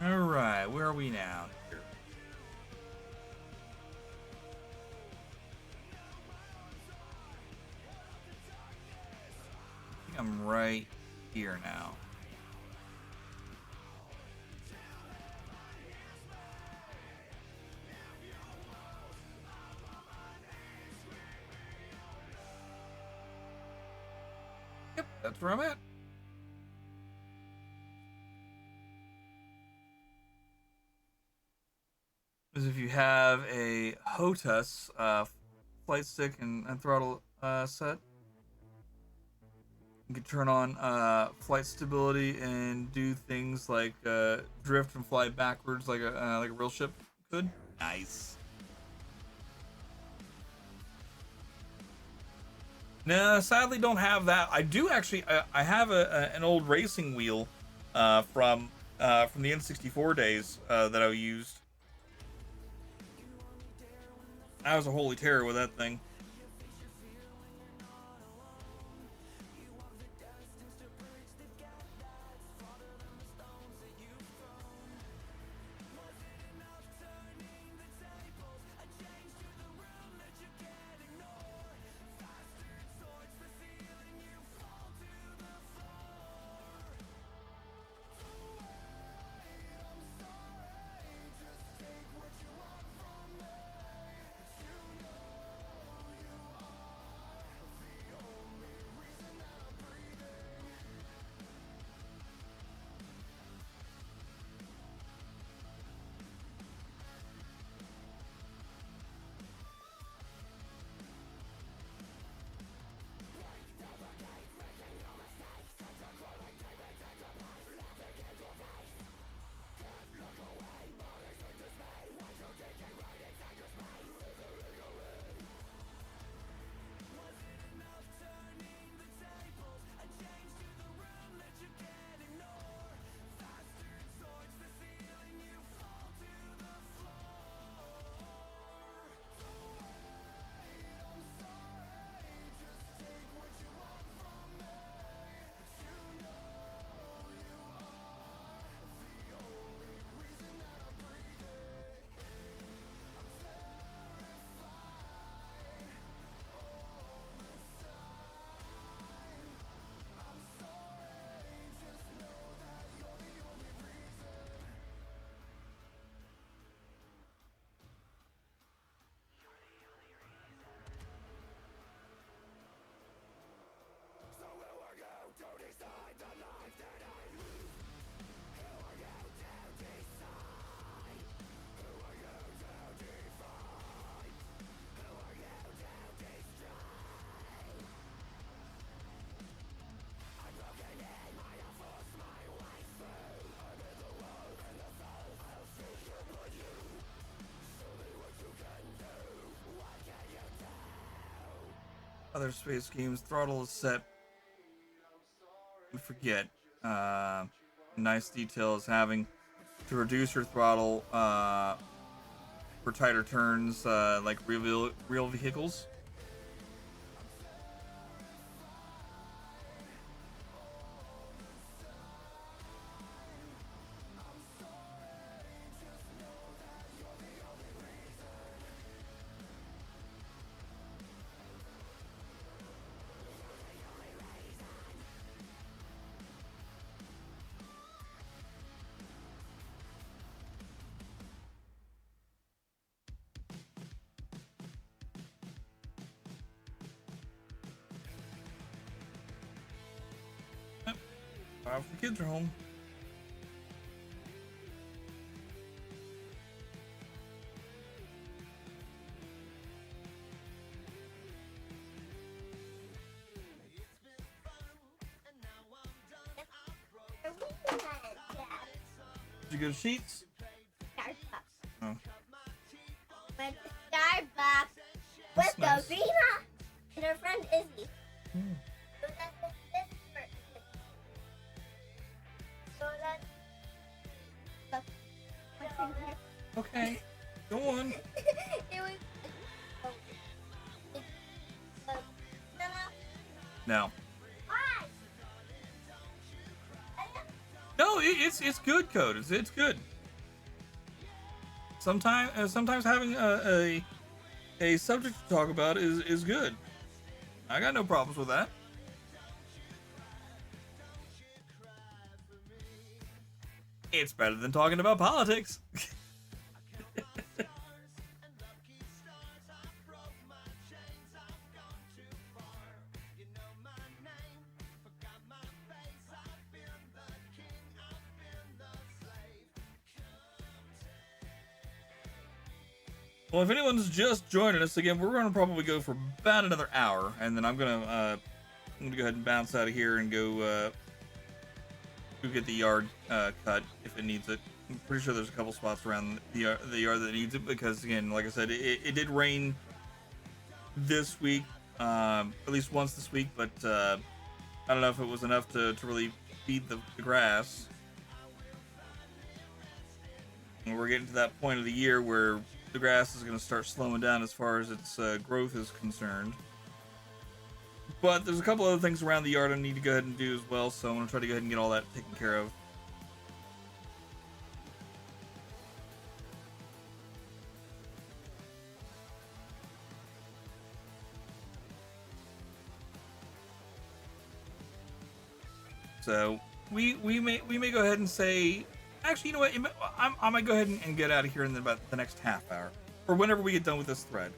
All right, where are we now? Here. I think I'm right here now. Yep, that's where I'm at. Is if you have a HOTAS flight stick and throttle set, you can turn on flight stability and do things like drift and fly backwards like a real ship could. Nice. No, sadly don't have that. I do actually. I have an old racing wheel from the N64 days that I used. I was a holy terror with that thing. Other space games. Throttle is set. Forget. Nice details having to reduce your throttle for tighter turns, like real vehicles. If the kids are home. Did you go to Sheets? Starbucks. Oh. Went to Starbucks with That's nice. Dorina and her friend Izzy. Hmm. So that's this person. So that's what's in here. Okay, go on. It was No. why? No, it's good code. It's good. Sometimes having a subject to talk about is good. I got no problems with that. It's better than talking about politics. Well, if anyone's just joining us again, we're gonna probably go for about another hour, and then I'm gonna go ahead and bounce out of here and go get the yard cut if it needs it. I'm pretty sure there's a couple spots around the yard that needs it because, again, like I said, it did rain this week, at least once this week, but I don't know if it was enough to really feed the grass. And we're getting to that point of the year where the grass is going to start slowing down as far as its growth is concerned. But there's a couple other things around the yard I need to go ahead and do as well, so I'm going to try to go ahead and get all that taken care of. So we may go ahead and say, actually, you know what? I might go ahead and get out of here in about the next half hour, or whenever we get done with this thread.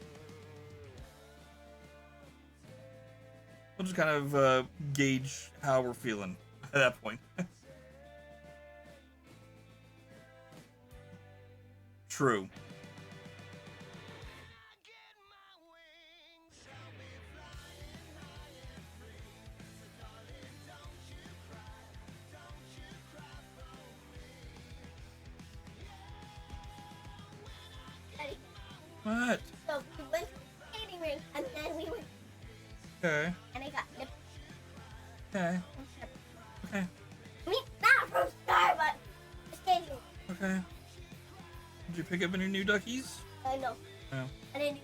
We'll just kind of gauge how we're feeling at that point. True. Daddy, What? so we went to the skating rink and then we went Okay. and I got nipped Okay. from Starbucks. Okay. I mean, not from Starbucks. The skating rink. Okay. Did you pick up any new duckies? I know. No. I didn't do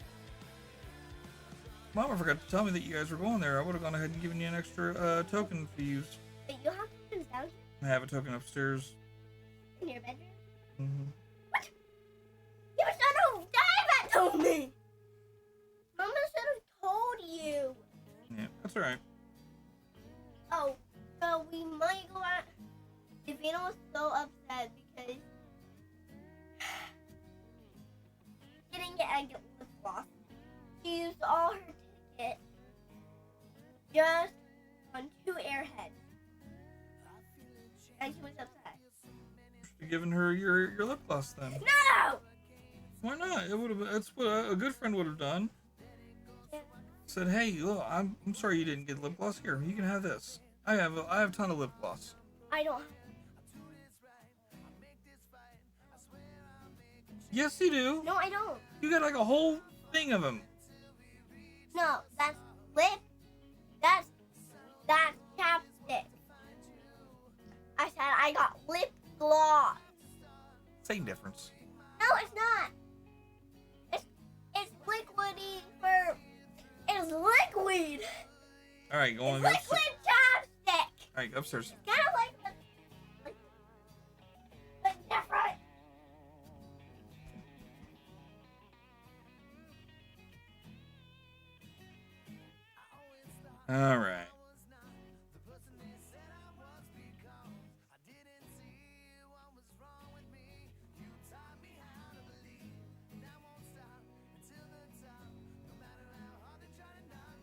Mama forgot to tell me that you guys were going there. I would have gone ahead and given you an extra token to use. but you have to down here I have a token upstairs. in your bedroom. Mm-hmm. You should have that told me. Mama should have told you. Yeah, that's all right. Oh, so we might go out. Davina was so upset because she didn't get lip gloss. She used all her tickets just on 2 airheads. And she was upset. You're giving her your lip gloss then. No! Why not? It would have. That's what a good friend would have done. Said, "Hey, look, I'm sorry you didn't get lip gloss. Here, you can have this. I have a ton of lip gloss." I don't. Yes, you do. No, I don't. You got like a whole thing of them. No, that's lip I got lip gloss. Same difference. No, it's not. It's liquidy for. It's liquid. All right, going It's liquid chapstick. All right, upstairs. Kind of but different. All right.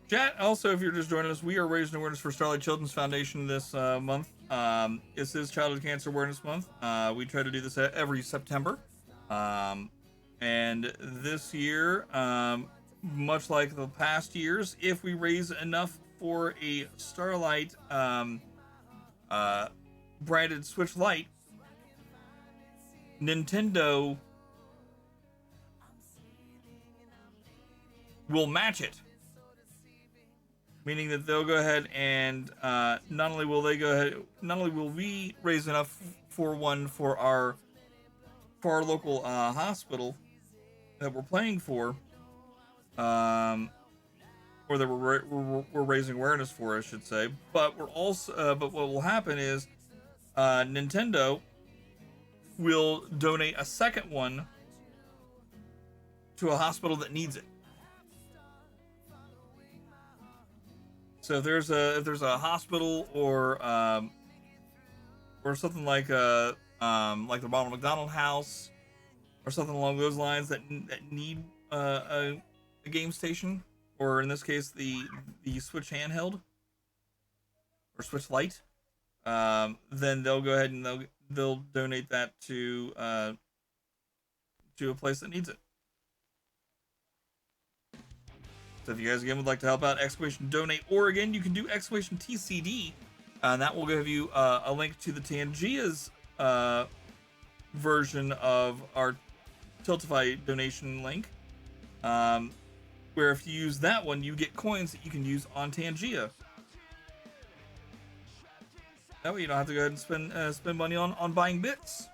Chat, also, if you're just joining us, we are raising awareness for Starlight Children's Foundation this month. This is Childhood Cancer Awareness Month. We try to do this every September. And this year, much like the past years, if we raise enough for a Starlight branded Switch Lite, Nintendo will match it. Meaning that they'll go ahead and not only will we raise enough for one for our local hospital that we're playing for, or that we're raising awareness for, I should say. But we're also but what will happen is Nintendo will donate a second one to a hospital that needs it. So if there's a hospital or something like the Ronald McDonald House or something along those lines that need a game station, or in this case the Switch handheld or Switch Lite, then they'll go ahead and they'll donate that to a place that needs it. So if you guys again would like to help out, !donate, or again you can do !TCD, and that will give you a link to the Tangia's version of our Tiltify donation link, where if you use that one, you get coins that you can use on Tangia. That way you don't have to go ahead and spend money on buying bits.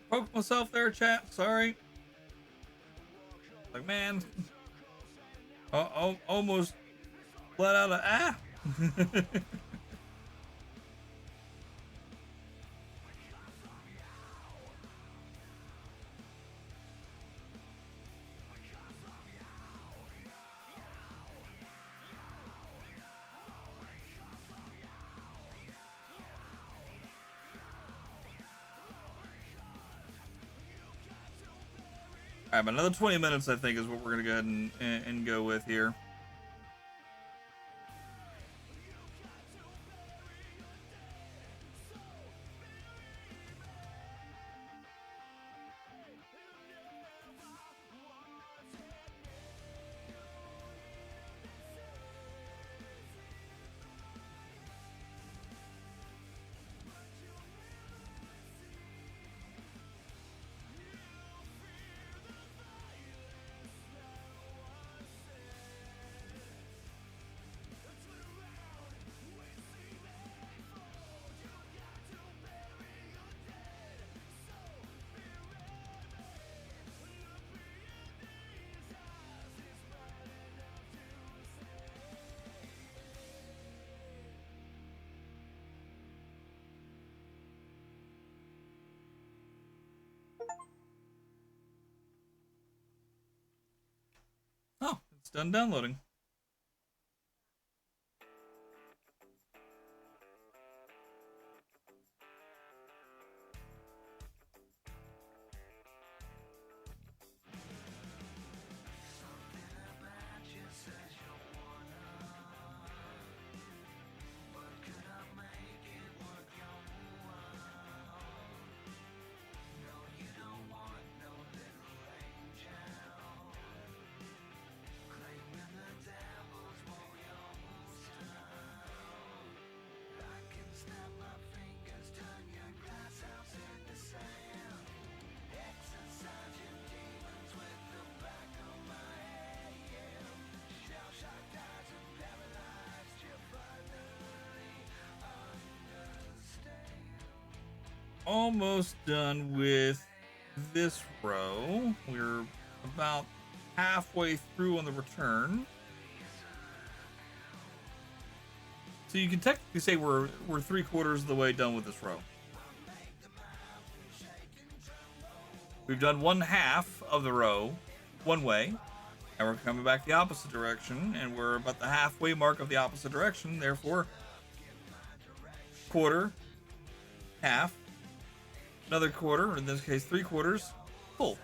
Poked myself there, chat. Sorry. Like, man, almost let out a Alright, but another 20 minutes, I think, is what we're going to go ahead and go with here. done downloading. Almost done with this row. We're about halfway through on the return. So you can technically say we're 3/4 of the way done with this row. We've done 1/2 of the row one way, and we're coming back the opposite direction, and we're about the halfway mark of the opposite direction. Therefore, quarter, half, another quarter, or in this case 3/4, full.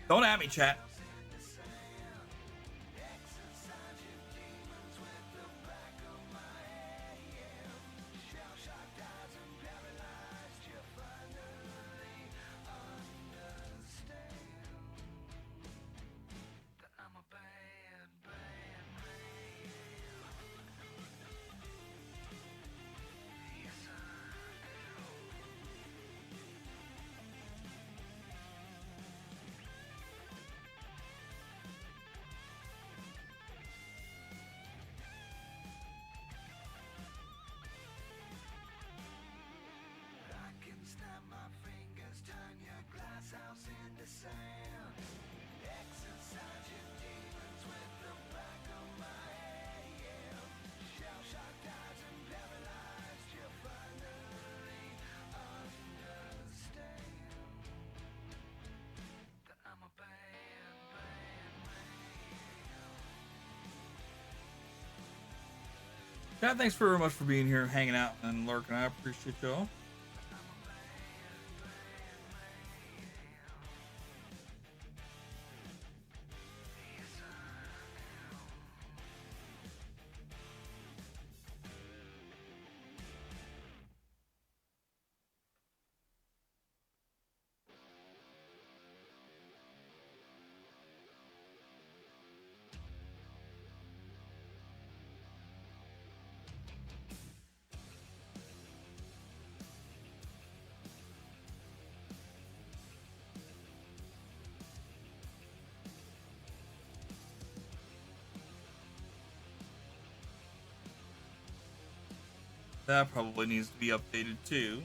Don't at me, chat. Yeah, thanks very much for being here, hanging out, and lurking. I appreciate y'all. That probably needs to be updated too.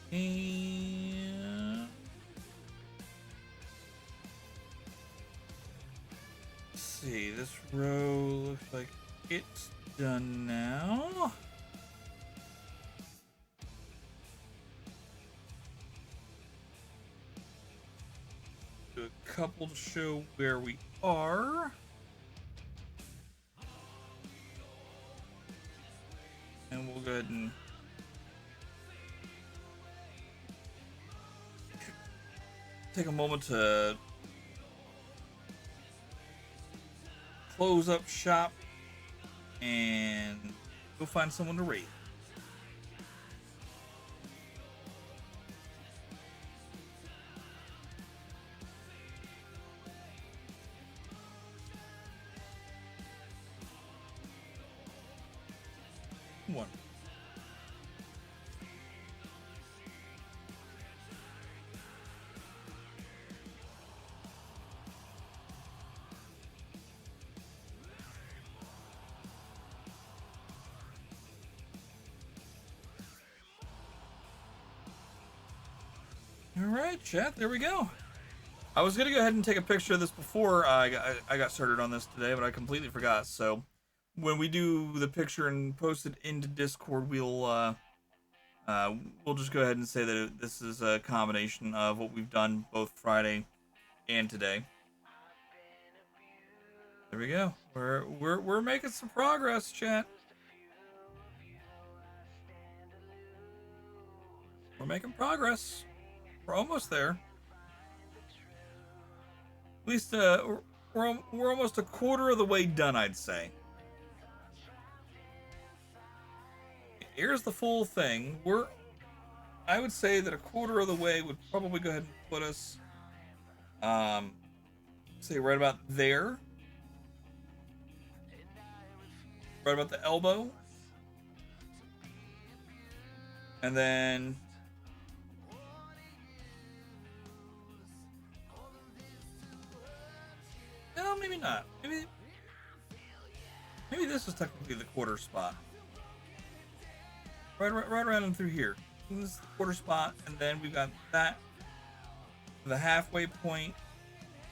And let's see, this row looks like it's done now. Do a couple to show where we are. And we'll go ahead and take a moment to close up shop and go find someone to raid. One. All right, chat, there we go. I was gonna go ahead and take a picture of this before I got started on this today, but I completely forgot. So when we do the picture and post it into Discord, we'll just go ahead and say that this is a combination of what we've done both Friday and today. There we go. We're making some progress, chat. We're making progress. We're almost there. At least we're almost a quarter of the way done, I'd say. Here's the full thing. I would say that a quarter of the way would probably go ahead and put us, say right about there. Right about the elbow. And then no, maybe not. Maybe this is technically the quarter spot. Right around and through here. This is the quarter spot, and then we've got that, the halfway point,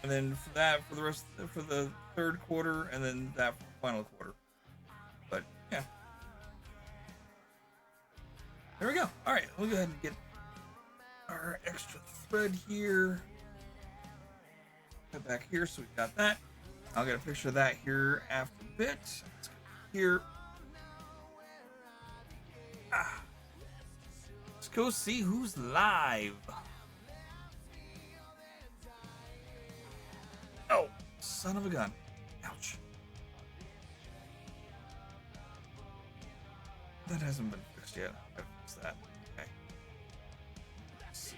and then for that for the rest for the third quarter, and then that for the final quarter. But yeah, there we go. All right, we'll go ahead and get our extra thread here. Put back here, so we've got that. I'll get a picture of that here after a bit. Let's go here. Let's go see who's live. Oh, son of a gun. Ouch. That hasn't been fixed yet. I gotta fix that. Okay. Let's see.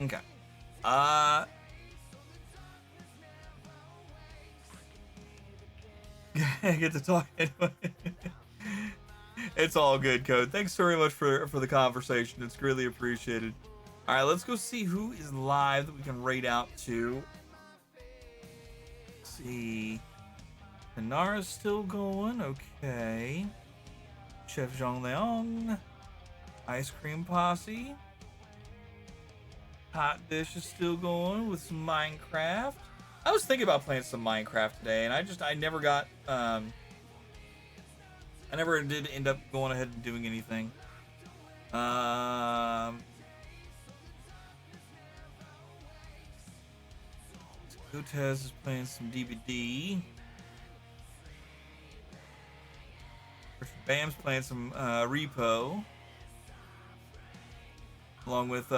Okay. I get to talk anyway. It's all good, Code. Thanks very much for the conversation. It's greatly appreciated. All right, let's go see who is live that we can raid out to. Let's see. Kanara's still going. Okay. Chef Zhang Leong. Ice Cream Posse. Hot Dish is still going with some Minecraft. I was thinking about playing some Minecraft today, and I never got, I never did end up going ahead and doing anything. Gutez is playing some DVD. Bam's playing some Repo. Along with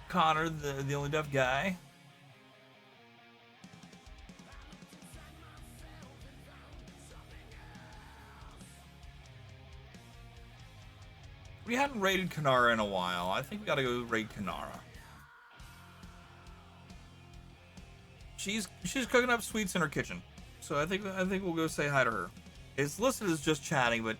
Connor, the only deaf guy. We hadn't raided Kanara in a while. I think we gotta go raid Kanara. She's cooking up sweets in her kitchen, so I think we'll go say hi to her. It's listed as just chatting, but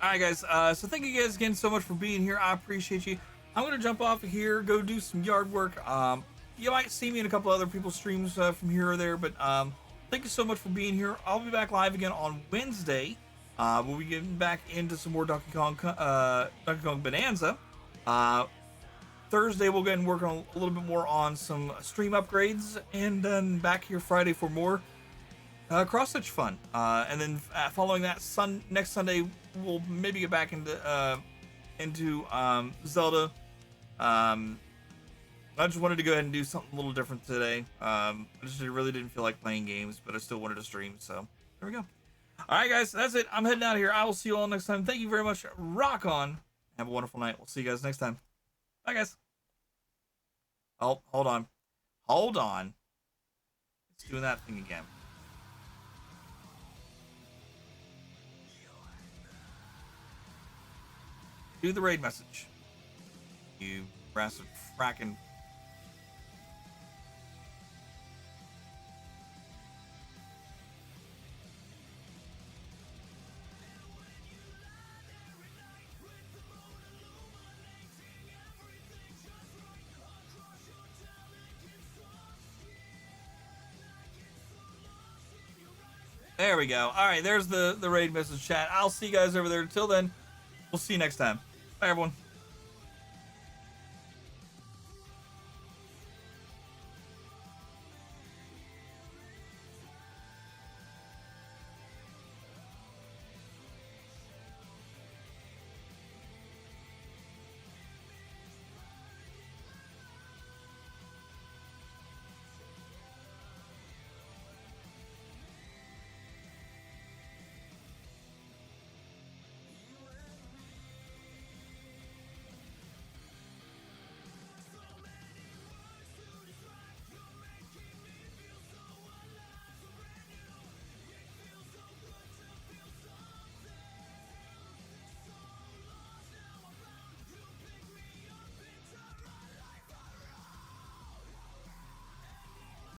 All right, guys. So thank you guys again so much for being here. I appreciate you. I'm gonna jump off of here, go do some yard work. You might see me in a couple other people's streams from here or there, but thank you so much for being here. I'll be back live again on Wednesday. We'll be getting back into some more Donkey Kong Bonanza. Thursday we'll go ahead and work on a little bit more on some stream upgrades, and then back here Friday for more cross-stitch fun. And then following that, next Sunday we'll maybe get back into Zelda. I just wanted to go ahead and do something a little different today. I just really didn't feel like playing games, but I still wanted to stream, so there we go. All right, guys, that's it. I'm heading out of here. I will see you all next time. Thank you very much. Rock on. Have a wonderful night. We'll see you guys next time. Bye, guys. Oh, hold on. Hold on. It's doing that thing again. Do the raid message. You brass fracking. There we go. All right, there's the raid message chat. I'll see you guys over there. Until then, we'll see you next time. Bye, everyone.